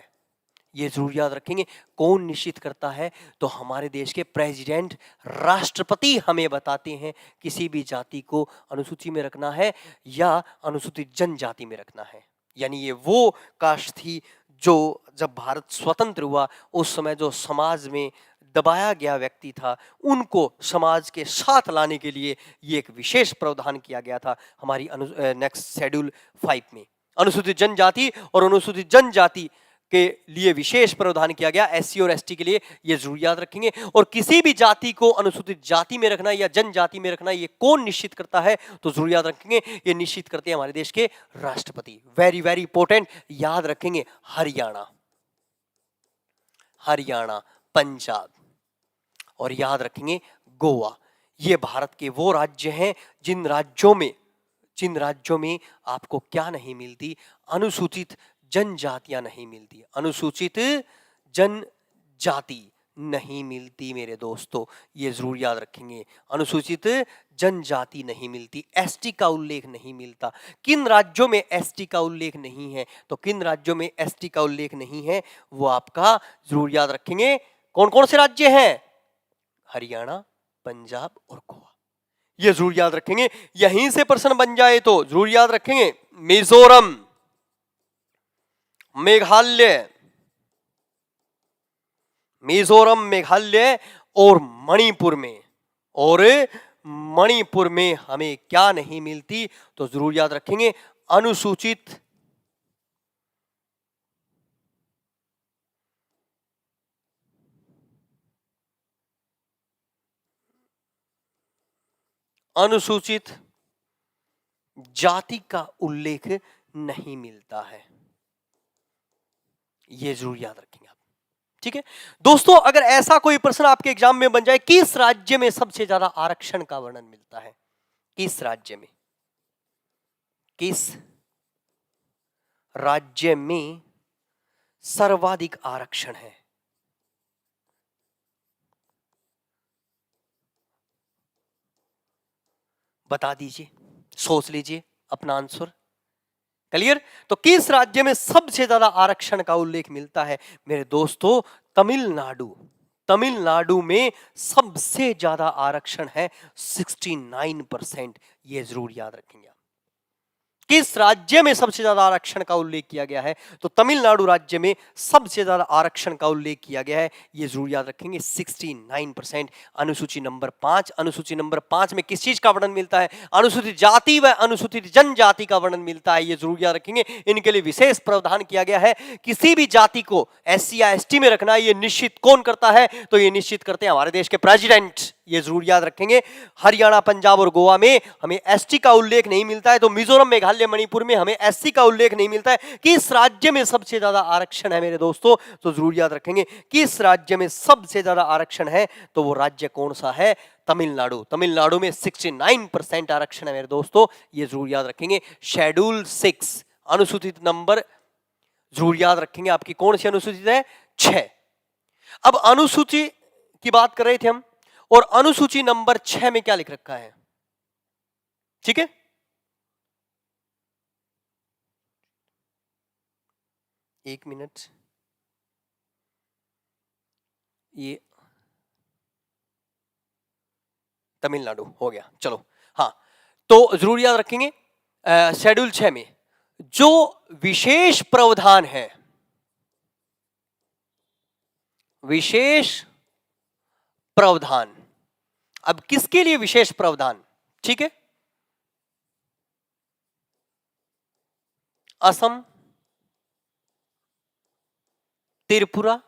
ये जरूर याद रखेंगे, कौन निश्चित करता है? तो हमारे देश के प्रेसिडेंट, राष्ट्रपति हमें बताते हैं किसी भी जाति को अनुसूची में रखना है या अनुसूचित जनजाति में रखना है। यानी ये वो कास्ट थी जो जब भारत स्वतंत्र हुआ उस समय जो समाज में दबाया गया व्यक्ति था, उनको समाज के साथ लाने के लिए ये एक विशेष प्रावधान किया गया था हमारी नेक्स्ट शेड्यूल 5 में। अनुसूचित जनजाति और अनुसूचित जनजाति के लिए विशेष प्रावधान किया गया, एससी और एसटी के लिए, ये जरूर याद रखेंगे। और किसी भी जाति को अनुसूचित जाति में रखना या जनजाति में रखना, ये कौन निश्चित करता है? तो जरूर याद रखेंगे, ये निश्चित करते हैं हमारे देश के राष्ट्रपति। वेरी वेरी इंपॉर्टेंट, याद रखेंगे। हरियाणा, हरियाणा, पंजाब, और याद रखेंगे गोवा। ये भारत के वो राज्य हैं जिन राज्यों में आपको क्या नहीं मिलती? अनुसूचित जनजातियां नहीं मिलती, अनुसूचित जनजाति नहीं मिलती मेरे दोस्तों, ये जरूर याद रखेंगे। अनुसूचित जनजाति नहीं मिलती, एसटी का उल्लेख नहीं मिलता। किन राज्यों में एसटी का उल्लेख नहीं है? तो किन राज्यों में एसटी का उल्लेख नहीं है वो आपका जरूर याद रखेंगे। कौन कौन से राज्य हैं? हरियाणा, पंजाब और गोवा, ये जरूर याद रखेंगे। यहीं से प्रश्न बन जाए तो जरूर याद रखेंगे। मिजोरम, मेघालय, मिजोरम, मेघालय और मणिपुर में हमें क्या नहीं मिलती? तो जरूर याद रखेंगे, अनुसूचित जाति का उल्लेख नहीं मिलता है, ये जरूर याद रखेंगे आप, ठीक है दोस्तों। अगर ऐसा कोई प्रश्न आपके एग्जाम में बन जाए, किस राज्य में सबसे ज्यादा आरक्षण का वर्णन मिलता है? किस राज्य में, किस राज्य में सर्वाधिक आरक्षण है? बता दीजिए, सोच लीजिए अपना आंसर। क्लियर? तो किस राज्य में सबसे ज्यादा आरक्षण का उल्लेख मिलता है मेरे दोस्तों? तमिलनाडु। तमिलनाडु में सबसे ज्यादा आरक्षण है, 69%। ये जरूर याद रखेंगे आप। किस राज्य में सबसे ज्यादा आरक्षण का उल्लेख किया गया है? तो तमिलनाडु राज्य में सबसे ज्यादा आरक्षण का उल्लेख किया गया है, ये जरूर याद रखेंगे, 69%। अनुसूची नंबर 5, अनुसूची नंबर 5 में किस चीज का वर्णन मिलता है? अनुसूचित जाति व अनुसूचित जनजाति का वर्णन मिलता है, ये जरूर याद रखेंगे। इनके लिए विशेष प्रावधान किया गया है। किसी भी जाति को एससी या एसटी में रखना, ये निश्चित कौन करता है? तो ये निश्चित करते हैं हमारे देश के प्रेसिडेंट, ये जरूर याद रखेंगे। हरियाणा, पंजाब और गोवा में हमें एसटी का उल्लेख नहीं मिलता है, तो मिजोरम, मेघालय, मणिपुर में हमें एससी का उल्लेख नहीं मिलता है। किस राज्य में सबसे ज्यादा आरक्षण है मेरे दोस्तों? तो जरूर याद रखेंगे, किस राज्य में सबसे ज्यादा आरक्षण है, तो वो राज्य कौन सा है? तमिलनाडु। तमिलनाडु में 69% आरक्षण है मेरे दोस्तों, ये जरूर याद रखेंगे। शेड्यूल 6 अनुसूचित नंबर जरूर याद रखेंगे, आपकी कौन सी अनुसूचित है? 6। अब अनुसूची की बात कर रहे थे हम, और अनुसूची नंबर 6 में क्या लिख रखा है? ठीक है, एक मिनट, ये तमिलनाडु हो गया, चलो। हाँ, तो जरूर याद रखेंगे शेड्यूल 6 में जो विशेष प्रावधान है, विशेष प्रावधान, अब किसके लिए विशेष प्रावधान? ठीक है, Assam, Tripura,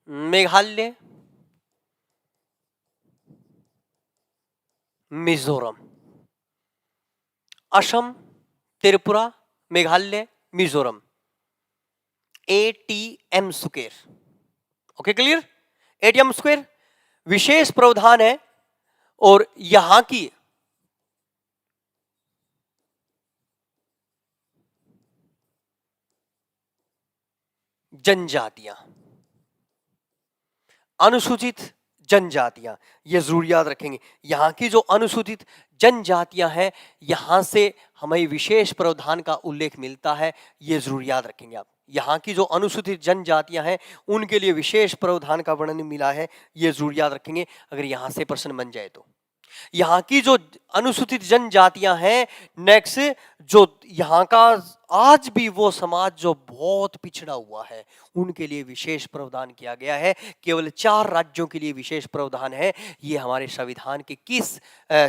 Meghalaya, Mizoram. Assam, Tripura, Meghalaya, Mizoram. ATM square. Okay, clear? ATM square विशेष प्रावधान है और यहां की जनजातियां, अनुसूचित जनजातियां, ये जरूर याद रखेंगे। यहां की जो अनुसूचित जनजातियां हैं, यहां से हमें विशेष प्रावधान का उल्लेख मिलता है, ये जरूर याद रखेंगे आप। यहाँ की जो अनुसूचित जनजातियां हैं उनके लिए विशेष प्रावधान का वर्णन मिला है, ये जरूर याद रखेंगे अगर यहां से प्रश्न बन जाए तो। यहाँ की जो अनुसूचित जनजातियां हैं, नेक्स्ट जो यहाँ का आज भी वो समाज जो बहुत पिछड़ा हुआ है, उनके लिए विशेष प्रावधान किया गया है। केवल 4 राज्यों के लिए विशेष प्रावधान है। ये हमारे संविधान के किस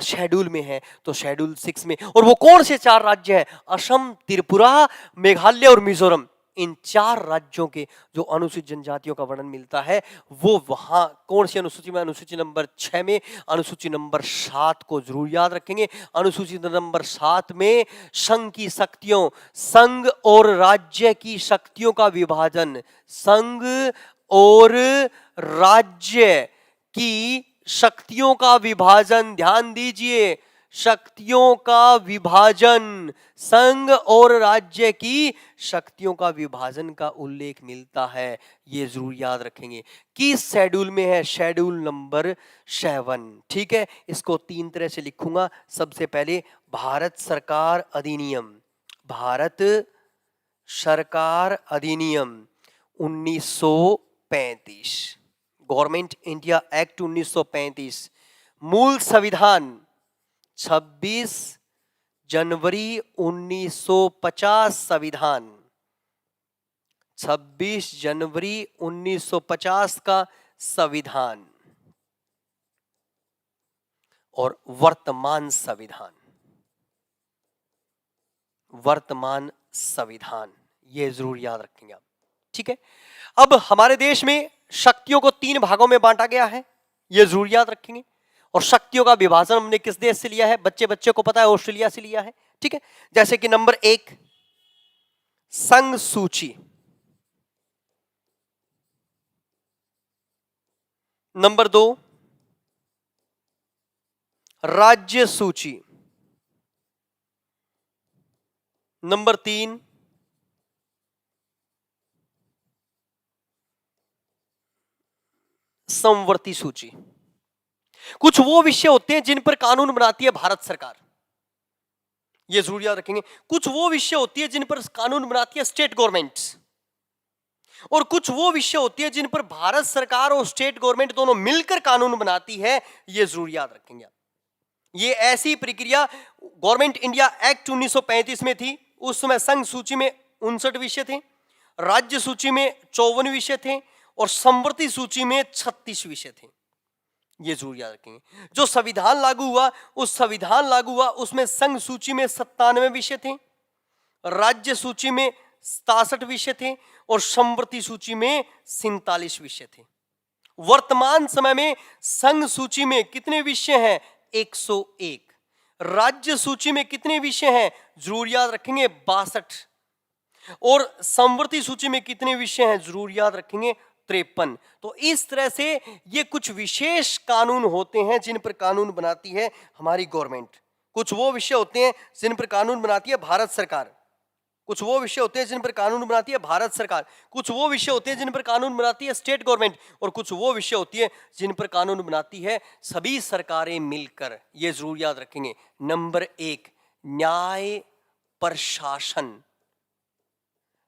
शेड्यूल में है? तो शेड्यूल 6 में। और वो कौन से 4 राज्य हैं? असम, त्रिपुरा, मेघालय और मिजोरम। इन 4 राज्यों के जो अनुसूचित जनजातियों का वर्णन मिलता है, वो वहां कौन सी अनुसूची में? अनुसूची नंबर 6 में। अनुसूची नंबर 7 को जरूर याद रखेंगे। अनुसूची नंबर 7 में संघ की शक्तियों, संघ और राज्य की शक्तियों का विभाजन, संघ और राज्य की शक्तियों का विभाजन, ध्यान दीजिए, शक्तियों का विभाजन, संघ और राज्य की शक्तियों का विभाजन का उल्लेख मिलता है। ये जरूर याद रखेंगे। किस शेड्यूल में है? Schedule number 7। ठीक है, इसको 3 तरह से लिखूंगा। सबसे पहले भारत सरकार अधिनियम, भारत सरकार अधिनियम 1935, गवर्नमेंट इंडिया एक्ट 1935। मूल संविधान 26 जनवरी 1950 संविधान, 26 जनवरी 1950 का संविधान। और वर्तमान संविधान, वर्तमान संविधान, ये जरूर याद रखेंगे आप। ठीक है, अब हमारे देश में शक्तियों को 3 भागों में बांटा गया है, ये जरूर याद रखेंगे। और शक्तियों का विभाजन हमने किस देश से लिया है? बच्चे को पता है, ऑस्ट्रेलिया से लिया है। ठीक है, जैसे कि नंबर 1 संघ सूची, नंबर 2 राज्य सूची, नंबर 3 समवर्ती सूची। कुछ वो विषय होते हैं जिन पर कानून बनाती है भारत सरकार, ये जरूर याद रखेंगे। कुछ वो विषय होती है जिन पर कानून बनाती है स्टेट गवर्नमेंट्स, और कुछ वो विषय होती है जिन पर भारत सरकार और स्टेट गवर्नमेंट दोनों मिलकर कानून बनाती है, ये जरूर याद रखेंगे आप। ये ऐसी प्रक्रिया गवर्नमेंट इंडिया एक्ट 1935 में थी। उस समय संघ सूची में 59 विषय थे, राज्य सूची में 54 विषय थे, और समवर्ती सूची में 36 विषय थे। ये जरूर याद रखेंगे। जो संविधान लागू हुआ, उसमें संघ सूची में 97 विषय थे, राज्य सूची में 67 विषय थे, और समवर्ती सूची में 47 विषय थे। वर्तमान समय में संघ सूची में कितने विषय हैं? 101। राज्य सूची में कितने विषय हैं? जरूर याद रखेंगे, 62। और समवर्ती सूची में कितने विषय हैं? जरूर याद रखेंगे, 53। तो इस तरह से ये कुछ विशेष कानून होते हैं जिन पर कानून बनाती है हमारी गवर्नमेंट। कुछ वो विषय होते हैं जिन पर कानून बनाती है भारत सरकार, कुछ वो विषय होते हैं जिन पर कानून बनाती है भारत सरकार, कुछ वो विषय होते हैं जिन पर कानून बनाती है स्टेट गवर्नमेंट, और कुछ वो विषय होती है जिन पर कानून बनाती है सभी सरकारें मिलकर। ये जरूर याद रखेंगे। नंबर 1 न्याय प्रशासन,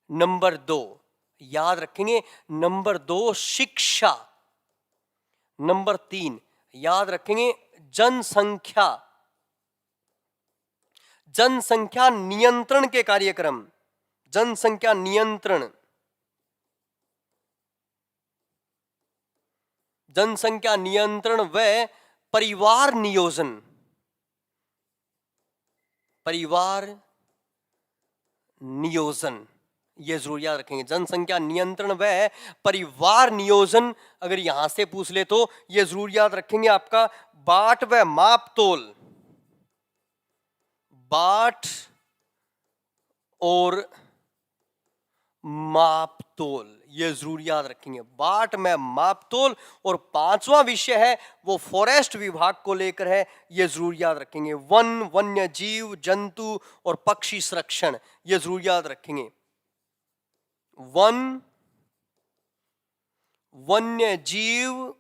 नंबर 2 याद रखेंगे, नंबर 2 शिक्षा, नंबर 3 याद रखेंगे जनसंख्या, जनसंख्या नियंत्रण के कार्यक्रम, जनसंख्या नियंत्रण, जनसंख्या नियंत्रण व परिवार नियोजन, परिवार नियोजन, ये जरूर याद रखेंगे। जनसंख्या नियंत्रण व परिवार नियोजन अगर यहां से पूछ ले तो ये जरूर याद रखेंगे आपका बाट व माप तोल, बाट और मापतोल, ये जरूर याद रखेंगे। बाट में मापतोल। और पांचवा विषय है वो फॉरेस्ट विभाग को लेकर है, ये जरूर याद रखेंगे। वन, वन्य जीव, जंतु और पक्षी संरक्षण, ये जरूर याद रखेंगे। वन, वन्य जीव,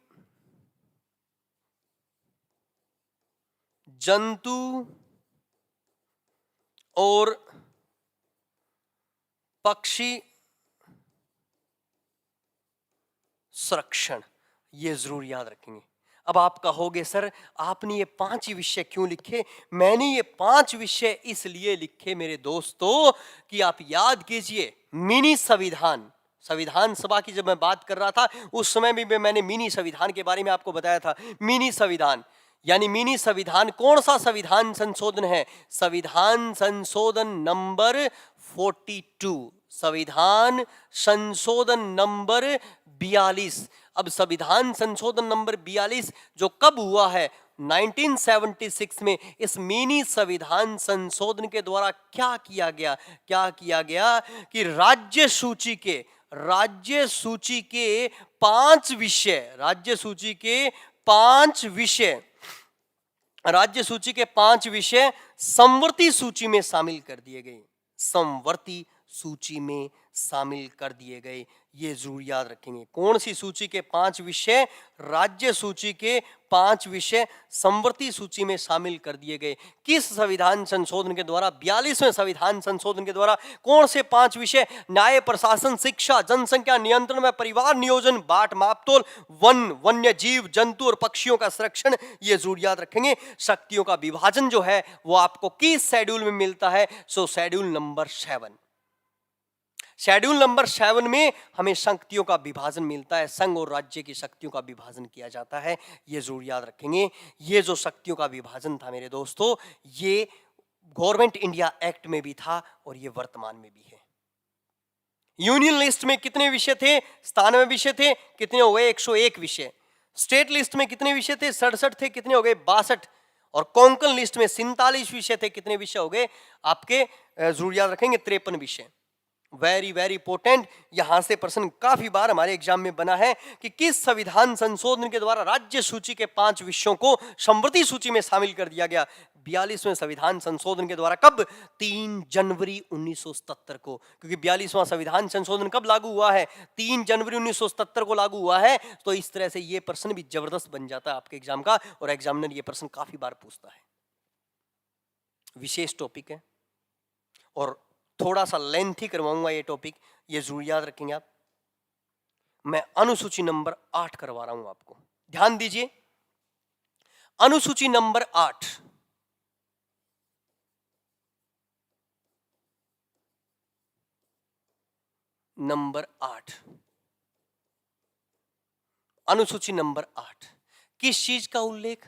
जंतु और पक्षी संरक्षण, ये जरूर याद रखेंगे। अब आप कहोगे सर आपने ये 5 विषय क्यों लिखे? मैंने ये 5 विषय इसलिए लिखे मेरे दोस्तों कि आप याद कीजिए मिनी संविधान, संविधान सभा की जब मैं बात कर रहा था उस समय भी मैंने मिनी संविधान के बारे में आपको बताया था। मिनी संविधान यानी मिनी संविधान कौन सा संविधान संशोधन है? संविधान संशोधन नंबर 42, संविधान संशोधन नंबर 42। अब संविधान संशोधन नंबर 42 जो कब हुआ है? 1976 में। इस मिनी संविधान संशोधन के द्वारा क्या किया गया? क्या किया गया कि राज्य सूची के 5 विषय, राज्य सूची के 5 विषय, राज्य सूची के 5 विषय समवर्ती सूची में शामिल कर दिए गए, समवर्ती सूची में शामिल कर दिए गए। ये जरूर याद रखेंगे। कौन सी सूची के 5 विषय? राज्य सूची के 5 विषय समवर्ती सूची में शामिल कर दिए गए। किस संविधान संशोधन के द्वारा? 42वें संविधान संशोधन के द्वारा। कौन से 5 विषय? न्याय, प्रशासन, शिक्षा, जनसंख्या नियंत्रण में परिवार नियोजन, बाट मापतोल, वन, वन्य जीव, जंतु और पक्षियों का संरक्षण, ये जरूर याद रखेंगे। शक्तियों का विभाजन जो है वो आपको किस शेड्यूल में मिलता है? सो शेड्यूल नंबर 7। शेड्यूल नंबर 7 में हमें शक्तियों का विभाजन मिलता है, संघ और राज्य की शक्तियों का विभाजन किया जाता है, ये जरूर याद रखेंगे। ये जो शक्तियों का विभाजन था मेरे दोस्तों, ये गवर्नमेंट इंडिया एक्ट में भी था और ये वर्तमान में भी है। यूनियन लिस्ट में कितने विषय थे? 97 विषय थे। कितने हो गए? 101 विषय। स्टेट लिस्ट में कितने विषय थे? 67 थे। कितने हो गए? 62। और कोंकण लिस्ट में 47 विषय थे। कितने विषय हो गए आपके? जरूर याद रखेंगे 53 विषय। Very very important. यहां से प्रश्न काफी बार हमारे एग्जाम में बना है कि किस संविधान संशोधन के द्वारा राज्य सूची के 5 विषयों को समवर्ती सूची में शामिल कर दिया गया? 42वें संविधान संशोधन के द्वारा। कब? 3 जनवरी 1977 को। क्योंकि 42वां संविधान संशोधन कब लागू हुआ है? 3 जनवरी 1977 को लागू हुआ है। तो इस तरह से यह प्रश्न भी जबरदस्त बन जाता है आपके एग्जाम का, और एग्जामिनर यह प्रश्न काफी बार पूछता है। विशेष टॉपिक है और थोड़ा सा लेंथी करवाऊंगा ये टॉपिक, ये जरूर याद रखेंगे आप। मैं अनुसूची नंबर 8 करवा रहा हूं आपको, ध्यान दीजिए। अनुसूची नंबर 8, नंबर 8, अनुसूची नंबर 8 किस चीज का उल्लेख?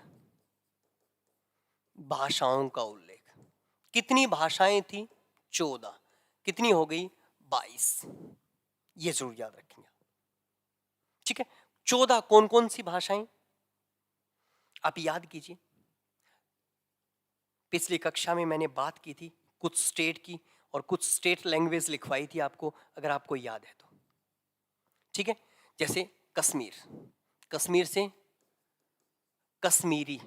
भाषाओं का उल्लेख। कितनी भाषाएं थी? 14। कितनी हो गई? 22। ये जरूर याद रखेंगे, ठीक है। 14 कौन कौन सी भाषाएं? आप याद कीजिए, पिछली कक्षा में मैंने बात की थी कुछ स्टेट की और कुछ स्टेट लैंग्वेज लिखवाई थी आपको, अगर आपको याद है तो, ठीक है। जैसे कश्मीर, कश्मीर से कश्मीरी,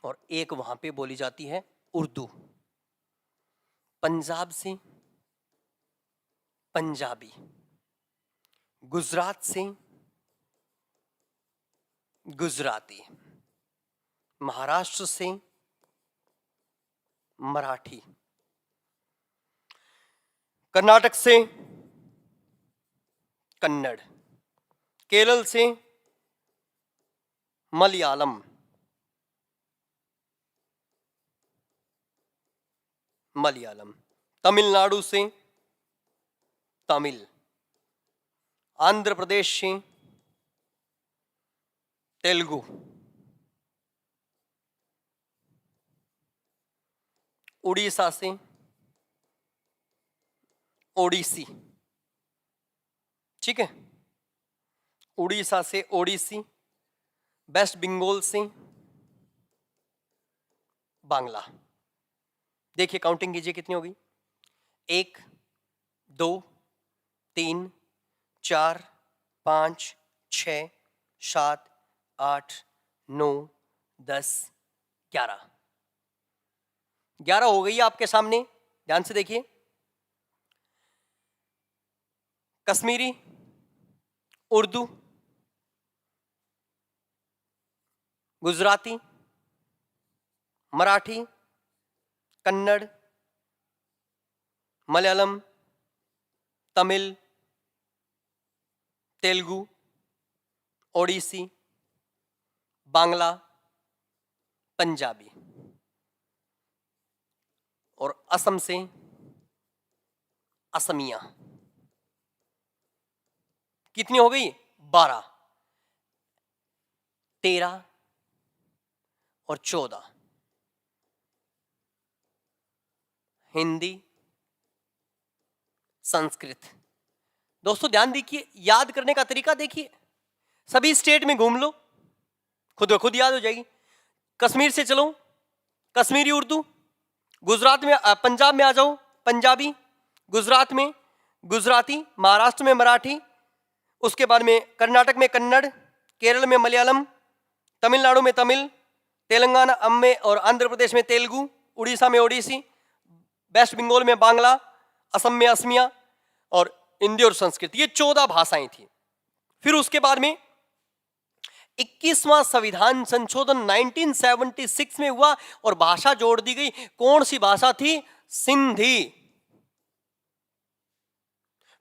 और एक वहां पे बोली जाती है उर्दू। पंजाब से पंजाबी, गुजरात से गुजराती, महाराष्ट्र से मराठी, कर्नाटक से कन्नड़, केरल से मलयालम, मलयालम, तमिलनाडु से तमिल, आंध्र प्रदेश से तेलुगु, उड़ीसा से ओडिसी, ठीक है, उड़ीसा से ओडिसी, वेस्ट बंगाल से बांग्ला। देखिए काउंटिंग कीजिए कितनी होगी, 1 2 3 4 5 6 7 8 9 10 11 11 हो गई है आपके सामने, ध्यान से देखिए। कश्मीरी, उर्दू, गुजराती, मराठी, कन्नड़, मलयालम, तमिल, तेलुगु, ओडिसी, बांग्ला, पंजाबी और असम से असमिया। कितनी हो गई, 12, 13 और 14। हिंदी, संस्कृत। दोस्तों ध्यान देखिए, याद करने का तरीका देखिए, सभी स्टेट में घूम लो, खुद ब खुद याद हो जाएगी। कश्मीर से चलो, कश्मीरी उर्दू, गुजरात में पंजाब में आ जाओ पंजाबी, गुजरात में गुजराती, महाराष्ट्र में मराठी, उसके बाद में कर्नाटक में कन्नड़, केरल में मलयालम, तमिलनाडु में तमिल, तेलंगाना में और आंध्र प्रदेश में तेलुगु, उड़ीसा में ओडिसी, वेस्ट बंगाल में बांग्ला, असम में असमिया और हिंदी और संस्कृत। ये 14 भाषाएं थी। फिर उसके बाद में 21वां संविधान संशोधन 1976 में हुआ और भाषा जोड़ दी गई। कौन सी भाषा थी, सिंधी।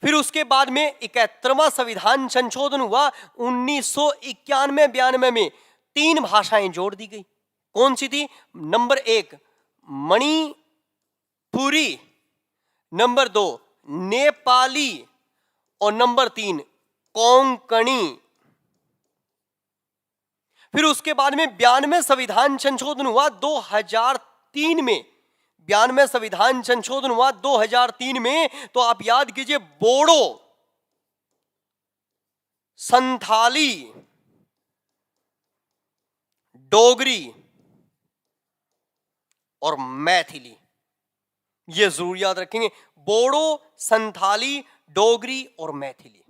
फिर उसके बाद में 71वां संविधान संशोधन हुआ 1991-92 में, 3 भाषाएं जोड़ दी गई। कौन सी थी, नंबर 1 मणिपुरी, नंबर 2 नेपाली और नंबर 3 कोंकणी। फिर उसके बाद में 92 संविधान संशोधन हुआ 2003 में, 92 संविधान संशोधन हुआ 2003 में। तो आप याद कीजिए, बोडो, संथाली, डोगरी और मैथिली, ये जरूर याद रखेंगे। बोडो, संथाली, डोगरी और मैथिली,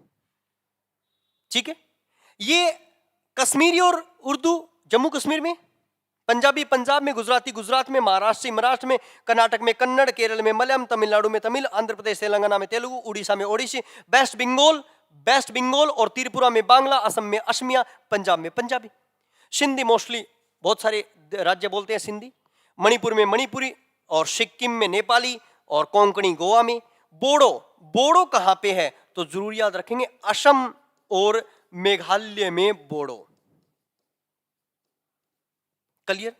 ठीक है। ये कश्मीरी और उर्दू जम्मू कश्मीर में, पंजाबी पंजाब में, गुजराती गुजरात में, महाराष्ट्री महाराष्ट्र में, कर्नाटक में कन्नड़, केरल में मलयालम, तमिलनाडु में तमिल, आंध्र प्रदेश तेलंगाना में तेलुगु, उड़ीसा में ओडिसी, वेस्ट बंगाल और त्रिपुरा में बांग्ला, असम में असमिया, पंजाब में पंजाबी। सिंधी मोस्टली बहुत सारे राज्य बोलते हैं सिंधी। मणिपुर में मणिपुरी और सिक्किम में नेपाली और कोंकणी गोवा में। बोडो कहां पे है, तो जरूर याद रखेंगे, असम और मेघालय में बोडो। क्लियर।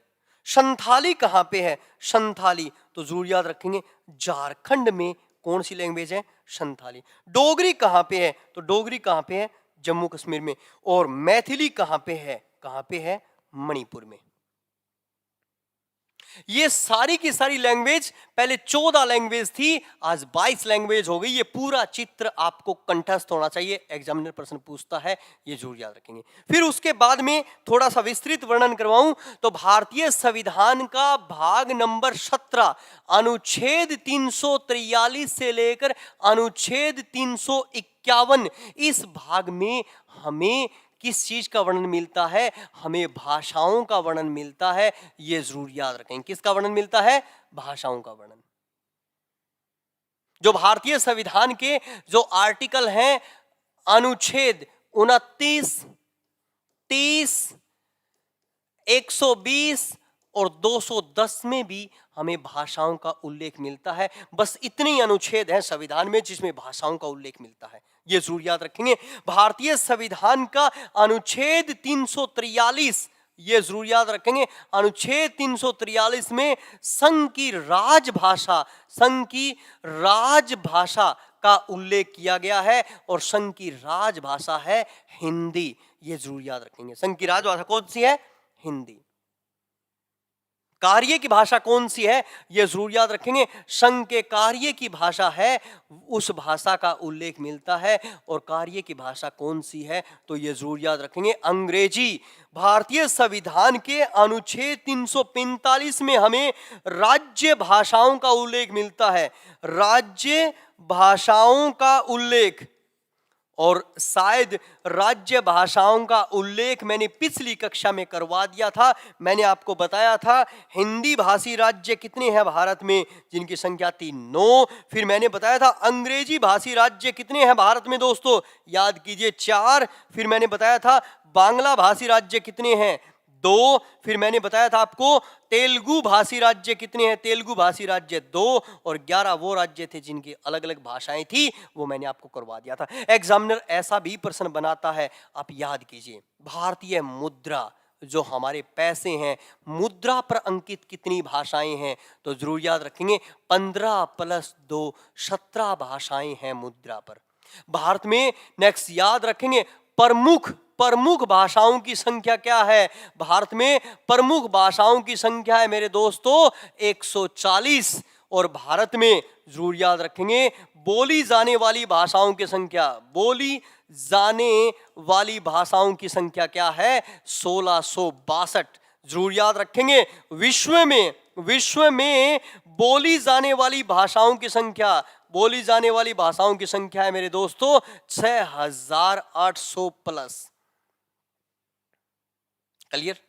संथाली कहां पे है, संथाली तो जरूर याद रखेंगे, झारखंड में कौन सी लैंग्वेज है, संथाली। डोगरी कहां पे है, तो डोगरी कहां पे है, जम्मू कश्मीर में। और मैथिली कहां पे है, मणिपुर में। ये सारी की सारी लैंग्वेज, पहले 14 लैंग्वेज थी, आज 22 लैंग्वेज हो गई। ये पूरा चित्र आपको कंठस्थ होना चाहिए, एग्जामिनर प्रश्न पूछता है, ये जरूर याद रखेंगे। फिर उसके बाद में थोड़ा सा विस्तृत वर्णन करवाऊं तो भारतीय संविधान का भाग नंबर 17 अनुच्छेद 343 से लेकर अनुच्छेद 351, इस भाग में हमें किस चीज का वर्णन मिलता है, हमें भाषाओं का वर्णन मिलता है। यह जरूर याद रखें, किसका वर्णन मिलता है, भाषाओं का वर्णन। जो भारतीय संविधान के जो आर्टिकल हैं, अनुच्छेद 29, 30, 120 और 210 में भी हमें भाषाओं का उल्लेख मिलता है। बस इतने ही अनुच्छेद हैं संविधान में जिसमें भाषाओं का उल्लेख मिलता है, ये जरूर याद रखेंगे। भारतीय संविधान का अनुच्छेद 343, ये जरूर याद रखेंगे, अनुच्छेद 343 में संघ की राजभाषा का उल्लेख किया गया है और संघ की राजभाषा है हिंदी, ये जरूर याद रखेंगे। संघ की राजभाषा कौन सी है, हिंदी। कार्य की भाषा कौन सी है, यह जरूर याद रखेंगे। संघ के कार्य की भाषा है, उस भाषा का उल्लेख मिलता है। और कार्य की भाषा कौन सी है, तो यह जरूर याद रखेंगे, अंग्रेजी। भारतीय संविधान के अनुच्छेद 345 में हमें राज्य भाषाओं का उल्लेख मिलता है, राज्य भाषाओं का उल्लेख। और शायद राज्य भाषाओं का उल्लेख मैंने पिछली कक्षा में करवा दिया था। मैंने आपको बताया था हिंदी भाषी राज्य कितने हैं भारत में, जिनकी संख्या थी 9। फिर मैंने बताया था अंग्रेजी भाषी राज्य कितने हैं भारत में दोस्तों, याद कीजिए 4। फिर मैंने बताया था बांग्ला भाषी राज्य कितने हैं, 2। फिर मैंने बताया था आपको तेलुगु भाषी राज्य कितने हैं, तेलुगु भाषी राज्य 2। और 11 वो राज्य थे जिनकी अलग अलग भाषाएं थी, वो मैंने आपको करवा दिया था। एग्जामिनर ऐसा भी प्रश्न बनाता है, आप याद कीजिए, भारतीय मुद्रा जो हमारे पैसे हैं, मुद्रा पर अंकित कितनी भाषाएं हैं, तो जरूर याद रखेंगे 15 + 2 17 भाषाएं हैं मुद्रा पर भारत में। नेक्स्ट याद रखेंगे प्रमुख भाषाओं की संख्या क्या है भारत में, प्रमुख भाषाओं की संख्या है मेरे दोस्तों 140। और भारत में जरूर याद रखेंगे बोली जाने वाली भाषाओं की संख्या, बोली जाने वाली भाषाओं की संख्या क्या है, 1662। जरूर याद रखेंगे विश्व में बोली जाने वाली भाषाओं की संख्या, बोली जाने वाली भाषाओं की संख्या है मेरे दोस्तों 6800 प्लस। क्लियर।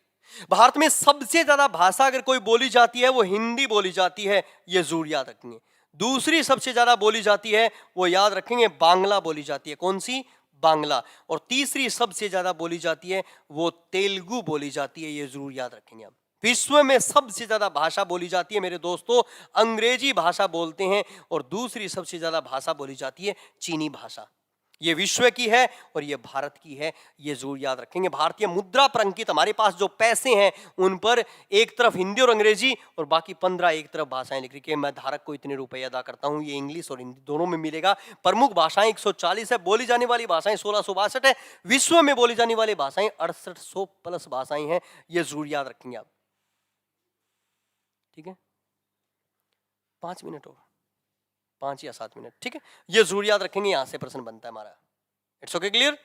भारत में सबसे ज्यादा भाषा अगर कोई बोली जाती है वो हिंदी बोली जाती है, ये जरूर याद रखेंगे। दूसरी सबसे ज्यादा बोली जाती है वो याद रखेंगे बांग्ला बोली जाती है, कौन सी, बांग्ला। और तीसरी सबसे ज्यादा बोली जाती है वो तेलुगु बोली जाती है, ये जरूर याद रखेंगे आप। विश्व में सबसे ज्यादा भाषा बोली जाती है मेरे दोस्तों अंग्रेजी भाषा बोलते हैं, और दूसरी सबसे ज्यादा भाषा बोली जाती है चीनी भाषा। ये विश्व की है और ये भारत की है, ये जरूर याद रखेंगे। भारतीय मुद्रा पर अंकित हमारे पास जो पैसे हैं उन पर एक तरफ हिंदी और अंग्रेजी और बाकी 15 एक तरफ भाषाएं लिख रही है। मैं धारक को इतने रुपए अदा करता हूं, ये इंग्लिश और हिंदी दोनों में मिलेगा। प्रमुख भाषाएं 140 है, बोली जाने वाली भाषाएं 1662 है, विश्व में बोली जाने वाली भाषाएं 6800 प्लस भाषाएं हैं, ये जरूर याद रखेंगे आप। ठीक है, 5 मिनट और 5 या 7 मिनट, ठीक है, ये जरूर याद रखेंगे, यहां से प्रश्न बनता है हमारा। It's okay, clear.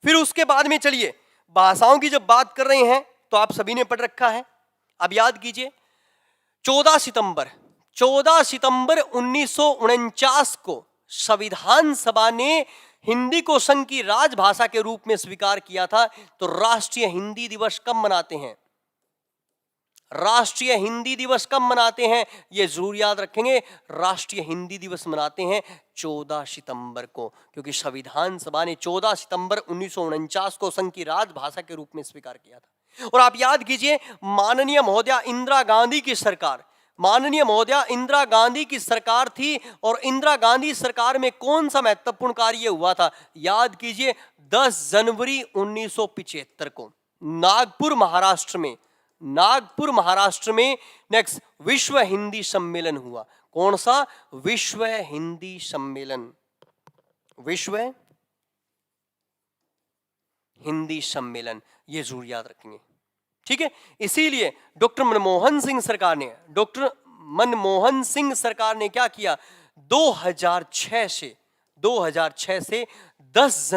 फिर उसके बाद में चलिए भाषाओं की जब बात कर रहे हैं तो आप सभी ने पढ़ रखा है, अब याद कीजिए 14 सितंबर 1949 को संविधान सभा ने हिंदी को संघ की राजभाषा के रूप में स्वीकार किया था। तो राष्ट्रीय हिंदी दिवस कब मनाते हैं, राष्ट्रीय हिंदी दिवस कब मनाते हैं, यह जरूर याद रखेंगे। राष्ट्रीय हिंदी दिवस मनाते हैं 14 सितंबर को, क्योंकि संविधान सभा ने 14 सितंबर 1949 को संघ की राजभाषा के रूप में स्वीकार किया था। और आप याद कीजिए माननीय महोदया इंदिरा गांधी की सरकार, माननीय महोदया इंदिरा गांधी की सरकार थी, और इंदिरा गांधी सरकार में कौन सा महत्वपूर्ण कार्य हुआ था, याद कीजिए 10 जनवरी 1975 को नागपुर महाराष्ट्र में नेक्स्ट विश्व हिंदी सम्मेलन हुआ। कौन सा, विश्व हिंदी सम्मेलन, विश्व हिंदी सम्मेलन, ये जरूर याद रखेंगे। ठीक है, इसीलिए डॉक्टर मनमोहन सिंह सरकार ने क्या किया, 2006 से 10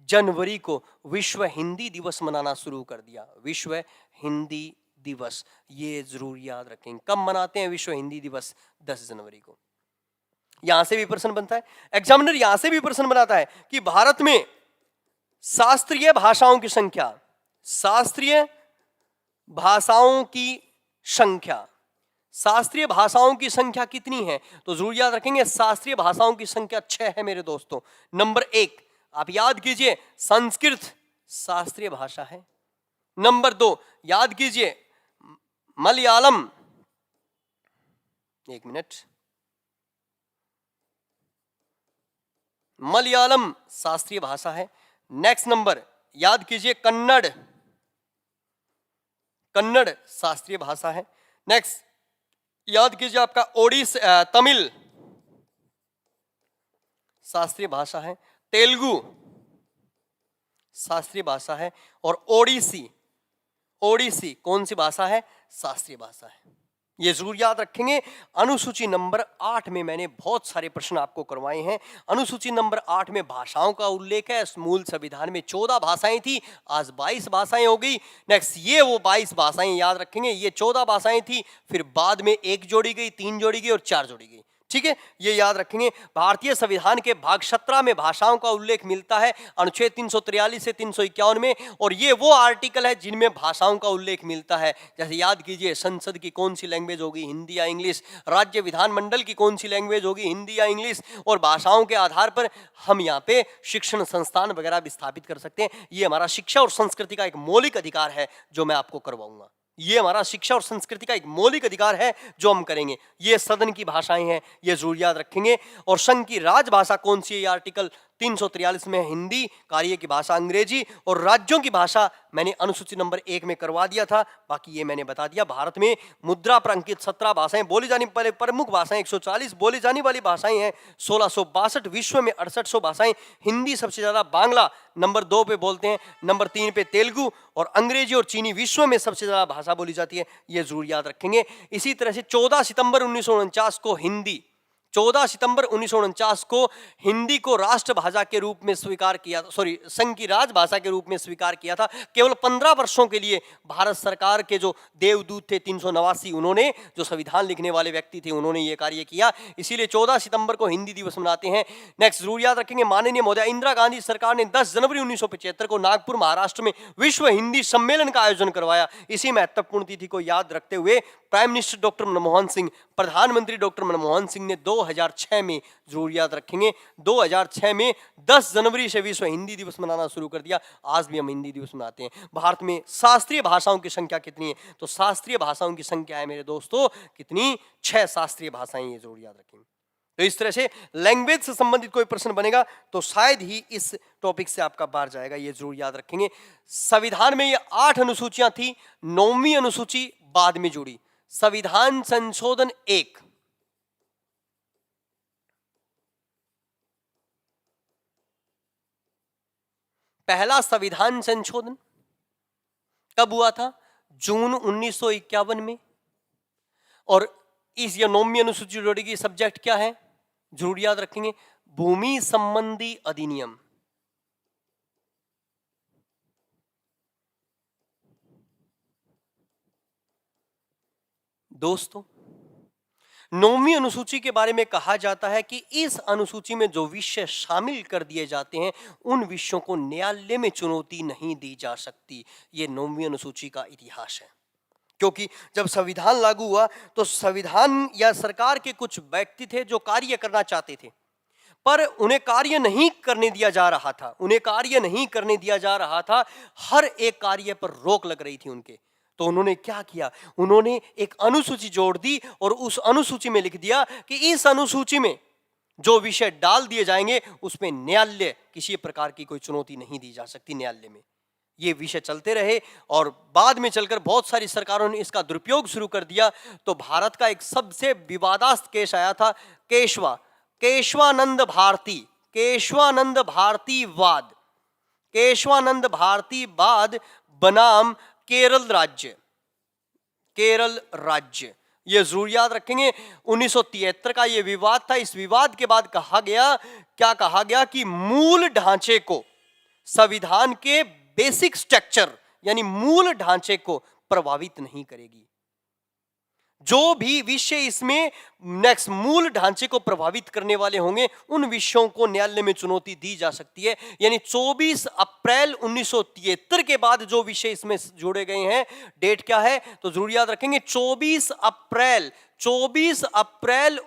जनवरी को विश्व हिंदी दिवस मनाना शुरू कर दिया। विश्व हिंदी दिवस, ये जरूर याद रखेंगे। कब मनाते हैं विश्व हिंदी दिवस, 10 जनवरी को। यहां से भी प्रश्न बनता है, एग्जामिनर यहां से भी प्रश्न बनाता है कि भारत में शास्त्रीय भाषाओं की संख्या, शास्त्रीय भाषाओं की संख्या कितनी है, तो जरूर याद रखेंगे शास्त्रीय भाषाओं की संख्या 6 है मेरे दोस्तों। नंबर 1 आप याद कीजिए संस्कृत शास्त्रीय भाषा है। नंबर 2 याद कीजिए मलयालम, एक मिनट, मलयालम शास्त्रीय भाषा है। नेक्स्ट नंबर याद कीजिए कन्नड़ शास्त्रीय भाषा है। नेक्स्ट याद कीजिए आपका तमिल शास्त्रीय भाषा है। तेलुगु शास्त्रीय भाषा है। और ओडिसी ओडिसी कौन सी भाषा है? शास्त्रीय भाषा है। ये जरूर याद रखेंगे। अनुसूची नंबर 8 में मैंने बहुत सारे प्रश्न आपको करवाए हैं। अनुसूची नंबर 8 में भाषाओं का उल्लेख है। मूल संविधान में 14 भाषाएं थी, आज 22 भाषाएं हो गई। नेक्स्ट, ये वो 22 भाषाएं याद रखेंगे। ये 14 भाषाएं थी, फिर बाद में 1 जोड़ी गई, 3 जोड़ी गई और 4 जोड़ी गई। ठीक है, ये याद रखेंगे। भारतीय संविधान के भाग 17 में भाषाओं का उल्लेख मिलता है, अनुच्छेद 343 से 351 में, और ये वो आर्टिकल है जिनमें भाषाओं का उल्लेख मिलता है। जैसे याद कीजिए, संसद की कौन सी लैंग्वेज होगी, हिंदी या इंग्लिश, राज्य विधानमंडल की कौन सी लैंग्वेज होगी, हिंदी या इंग्लिश, और भाषाओं के आधार पर हम यहाँ पे शिक्षण संस्थान वगैरह भी स्थापित कर सकते हैं। ये हमारा शिक्षा और संस्कृति का एक मौलिक अधिकार है जो मैं आपको करवाऊंगा। ये हमारा शिक्षा और संस्कृति का एक मौलिक अधिकार है जो हम करेंगे। ये सदन की भाषाएं हैं, ये जरूर याद रखेंगे। और संघ की राजभाषा कौन सी है? ये आर्टिकल 343 में हिंदी, कार्य की भाषा अंग्रेजी, और राज्यों की भाषा मैंने अनुसूची नंबर 1 में करवा दिया था, बाकी ये मैंने बता दिया। भारत में मुद्रा पर अंकित 17 भाषाएं बोली जाने वाली, प्रमुख भाषाएं 140 बोली जाने वाली भाषाएं हैं, 1662 विश्व में 6800 भाषाएं। हिंदी सबसे ज्यादा, बांग्ला नंबर 2 पे बोलते हैं, नंबर 3 पे तेलुगु, और अंग्रेजी और चीनी विश्व में सबसे ज्यादा भाषा बोली जाती है। ये जरूर याद रखेंगे। इसी तरह से 14 सितंबर 1949 को हिंदी, 14 सितंबर 1949 को हिंदी को राष्ट्रभाषा के रूप में स्वीकार किया, संघ की राजभाषा के रूप में स्वीकार किया था। केवल 15 वर्षों के लिए भारत सरकार के जो देवदूत थे 389, उन्होंने, जो संविधान लिखने वाले व्यक्ति थे, उन्होंने ये कार्य किया। इसीलिए 14 सितंबर को हिंदी दिवस मनाते हैं। नेक्स्ट, जरूर याद रखेंगे, माननीय महोदया इंदिरा गांधी सरकार ने 10 जनवरी 1975 को नागपुर महाराष्ट्र में विश्व हिंदी सम्मेलन का आयोजन करवाया। इसी महत्वपूर्ण तिथि को याद रखते हुए prime minister doctor Manmohan Singh, प्रधानमंत्री डॉक्टर मनमोहन सिंह ने 2006 में, जरूर याद रखेंगे, 2006 में 10 जनवरी से विश्व हिंदी दिवस मनाना शुरू कर दिया। आज भी हम हिंदी दिवस मनाते हैं। भारत में शास्त्रीय भाषाओं की संख्या कितनी है? तो शास्त्रीय भाषाओं की संख्या है मेरे दोस्तों कितनी? 6 शास्त्रीय भाषाएं, ये जरूर याद रखेंगे। तो इस तरह से लैंग्वेज से संबंधित कोई प्रश्न बनेगा तो शायद ही इस टॉपिक से आपका बाहर जाएगा, ये जरूर याद रखेंगे। संविधान में ये 8 अनुसूचियां थी, 9वीं अनुसूची बाद में जुड़ी। संविधान संशोधन 1, पहला संविधान संशोधन कब हुआ था? जून 1951 में। और इस ये 9वीं अनुसूची जोड़ेगी, सब्जेक्ट क्या है? जरूर याद रखेंगे, भूमि संबंधी अधिनियम। दोस्तों, 9वीं अनुसूची के बारे में कहा जाता है कि इस अनुसूची में जो विषय शामिल कर दिए जाते हैं उन विषयों को न्यायालय में चुनौती नहीं दी जा सकती। ये 9वीं अनुसूची का इतिहास है। क्योंकि जब संविधान लागू हुआ तो संविधान या सरकार के कुछ व्यक्ति थे जो कार्य करना चाहते थे, पर उन्हें कार्य नहीं करने दिया जा रहा था, उन्हें कार्य नहीं करने दिया जा रहा था। हर एक कार्य पर रोक लग रही थी उनके। तो उन्होंने क्या किया? उन्होंने एक अनुसूची जोड़ दी और उस अनुसूची में लिख दिया कि इस अनुसूची में जो विषय डाल दिए जाएंगे उसमें न्यायालय, किसी प्रकार की कोई चुनौती नहीं दी जा सकती न्यायालय में। ये विषय चलते रहे और बाद में चलकर बहुत सारी सरकारों ने इसका दुरुपयोग शुरू कर दिया। तो भारत का एक सबसे विवादास्पद केस आया था, केशवानंद भारती वाद बनाम केरल राज्य। ये जरूर याद रखेंगे। 1973 का ये विवाद था। इस विवाद के बाद कहा गया कि मूल ढांचे को, संविधान के बेसिक स्ट्रक्चर यानी मूल ढांचे को प्रभावित नहीं करेगी। जो भी विषय इसमें नेक्स्ट मूल ढांचे को प्रभावित करने वाले होंगे उन विषयों को न्यायालय में चुनौती दी जा सकती है। यानी 24 अप्रैल 1973 के बाद जो विषय इसमें जोड़े गए हैं, डेट क्या है तो जरूर याद रखेंगे, 24 अप्रैल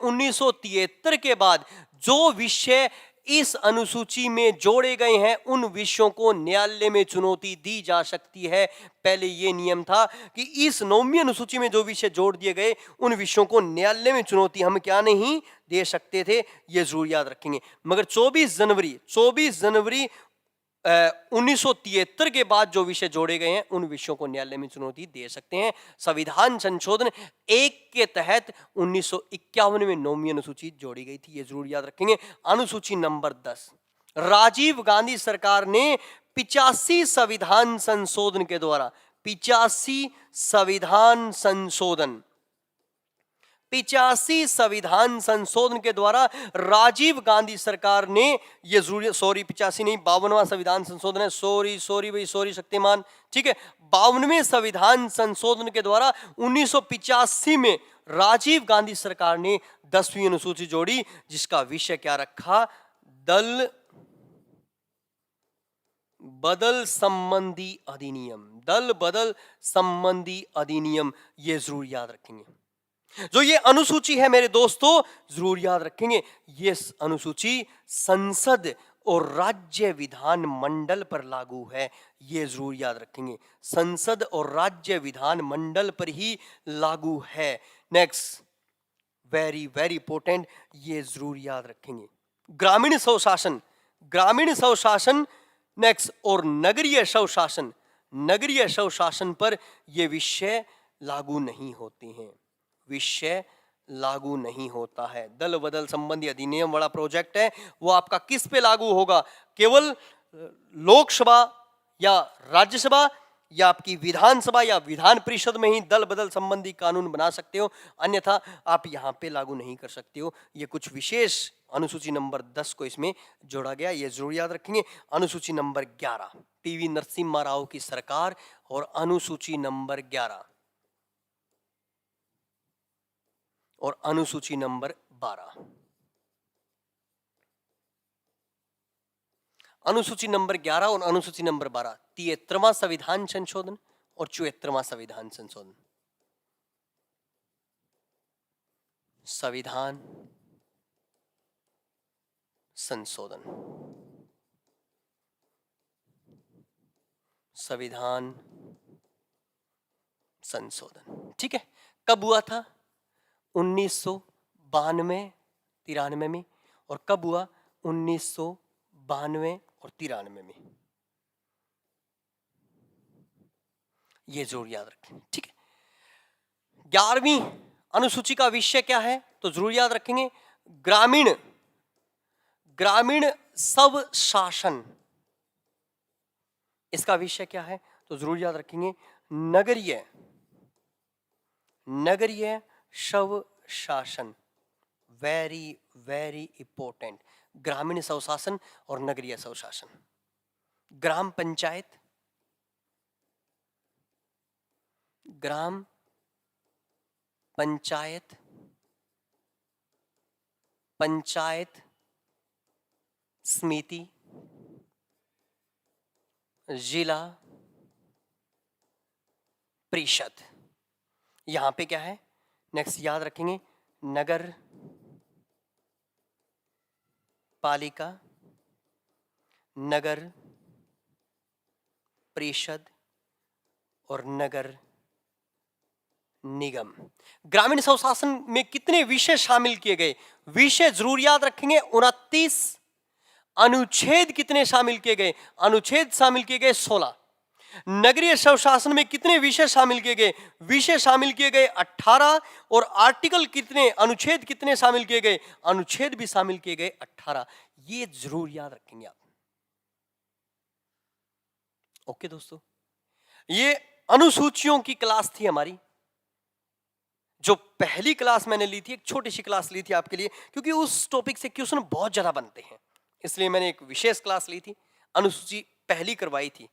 1973 के बाद जो विषय इस अनुसूची में जोड़े गए हैं उन विषयों को न्यायालय में चुनौती दी जा सकती है। पहले यह नियम था कि इस 9वीं अनुसूची में जो विषय जोड़ दिए गए उन विषयों को न्यायालय में चुनौती हम क्या नहीं दे सकते थे, यह जरूर याद रखेंगे। मगर 24 जनवरी 1973 के बाद जो विषय जोड़े गए हैं उन विषयों को न्यायालय में चुनौती दे सकते हैं। संविधान संशोधन 1 के तहत 1951 में 9वीं अनुसूची जोड़ी गई थी, ये जरूर याद रखेंगे। अनुसूची नंबर 10, राजीव गांधी सरकार ने 85 संविधान संशोधन के द्वारा 85 संविधान संशोधन, 85 संविधान संशोधन के द्वारा राजीव गांधी सरकार ने ये जरूरी, सॉरी 85 नहीं 52वां संविधान संशोधन है, सॉरी भाई सॉरी शक्तिमान, ठीक है। 52वें संविधान संशोधन के द्वारा 1985 में राजीव गांधी सरकार ने 10वीं अनुसूची जोड़ी, जिसका विषय क्या रखा, दल बदल संबंधी अधिनियम, दल बदल संबंधी अधिनियम, ये जरूर याद रखेंगे। जो ये अनुसूची है मेरे दोस्तों, जरूर याद रखेंगे, ये अनुसूची संसद और राज्य विधान मंडल पर लागू है, ये जरूर याद रखेंगे, संसद और राज्य विधान मंडल पर ही लागू है। नेक्स्ट, वेरी वेरी इंपॉर्टेंट, ये जरूर याद रखेंगे, ग्रामीण स्वशासन, ग्रामीण स्वशासन नेक्स्ट, और नगरीय स्वशासन, नगरीय स्वशासन पर ये विषय लागू नहीं होते हैं, विषय लागू नहीं होता है। दल बदल संबंधी अधिनियम बड़ा प्रोजेक्ट है, वो आपका किस पे लागू होगा, केवल लोकसभा या राज्यसभा या आपकी विधानसभा या विधान परिषद में ही दल बदल संबंधी कानून बना सकते हो, अन्यथा आप यहां पे लागू नहीं कर सकते हो। ये कुछ विशेष अनुसूची नंबर 10 को इसमें जोड़ा गया, ये जरूर याद रखेंगे। अनुसूची नंबर 11 पीवी नरसिम्हा राव की सरकार, और अनुसूची नंबर 11 और अनुसूची नंबर 12, अनुसूची नंबर 11 और अनुसूची नंबर 12, 73वां संविधान संशोधन और 74वां संविधान संशोधन, संविधान संशोधन, संविधान संशोधन, ठीक है। कब हुआ था, 1992 93 में, और कब हुआ 1992 और 93 में, ये जरूर याद रखें, ठीक है। 11वीं अनुसूची का विषय क्या है, तो जरूर याद रखेंगे, ग्रामीण ग्रामीण स्वशासन, इसका विषय क्या है, तो जरूर याद रखेंगे, नगरीय नगरीय स्वशासन, वेरी वेरी इंपॉर्टेंट, ग्रामीण स्वशासन और नगरीय स्वशासन। ग्राम पंचायत, ग्राम पंचायत, पंचायत समिति, जिला परिषद, यहां पे क्या है, नेक्स्ट याद रखेंगे, नगर पालिका, नगर परिषद और नगर निगम। ग्रामीण स्वशासन में कितने विषय शामिल किए गए, विषय जरूर याद रखेंगे, 29। अनुच्छेद कितने शामिल किए गए, अनुच्छेद शामिल किए गए 16। नगरीय स्वशासन में कितने विषय शामिल किए गए, विषय शामिल किए गए 18, और आर्टिकल कितने, अनुच्छेद कितने शामिल किए गए, अनुच्छेद भी शामिल किए गए 18। ये जरूर याद रखेंगे आप। ओके दोस्तों, ये अनुसूचियों की क्लास थी हमारी, जो पहली क्लास मैंने ली थी, एक छोटी सी क्लास ली थी आपके लिए, क्योंकि उस टॉपिक से क्वेश्चन बहुत ज्यादा बनते हैं, इसलिए मैंने एक विशेष क्लास ली थी, अनुसूची पहली करवाई थी,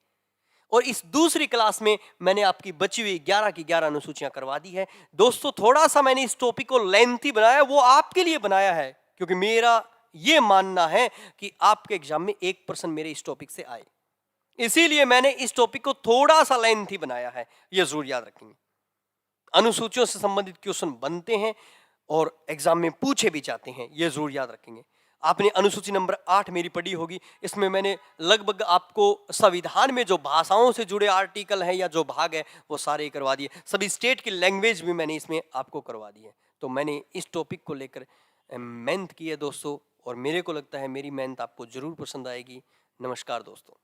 और इस दूसरी क्लास में मैंने आपकी बची हुई 11 की 11 अनुसूचियां करवा दी है। दोस्तों थोड़ा सा मैंने इस टॉपिक को लेंथी बनाया, वो आपके लिए बनाया है, क्योंकि मेरा ये मानना है कि आपके एग्जाम में 1% मेरे इस टॉपिक से आए, इसीलिए मैंने इस टॉपिक को थोड़ा सा लेंथी बनाया है, ये जरूर याद रखेंगे। अनुसूचियों से संबंधित क्वेश्चन बनते हैं और एग्जाम में पूछे भी जाते हैं, ये जरूर याद रखेंगे। आपने अनुसूची नंबर 8 मेरी पढ़ी होगी, इसमें मैंने लगभग आपको संविधान में जो भाषाओं से जुड़े आर्टिकल हैं या जो भाग है वो सारे करवा दिए, सभी स्टेट की लैंग्वेज भी मैंने इसमें आपको करवा दी है। तो मैंने इस टॉपिक को लेकर मेहनत की है दोस्तों, और मेरे को लगता है मेरी मेहनत आपको जरूर पसंद आएगी। नमस्कार दोस्तों।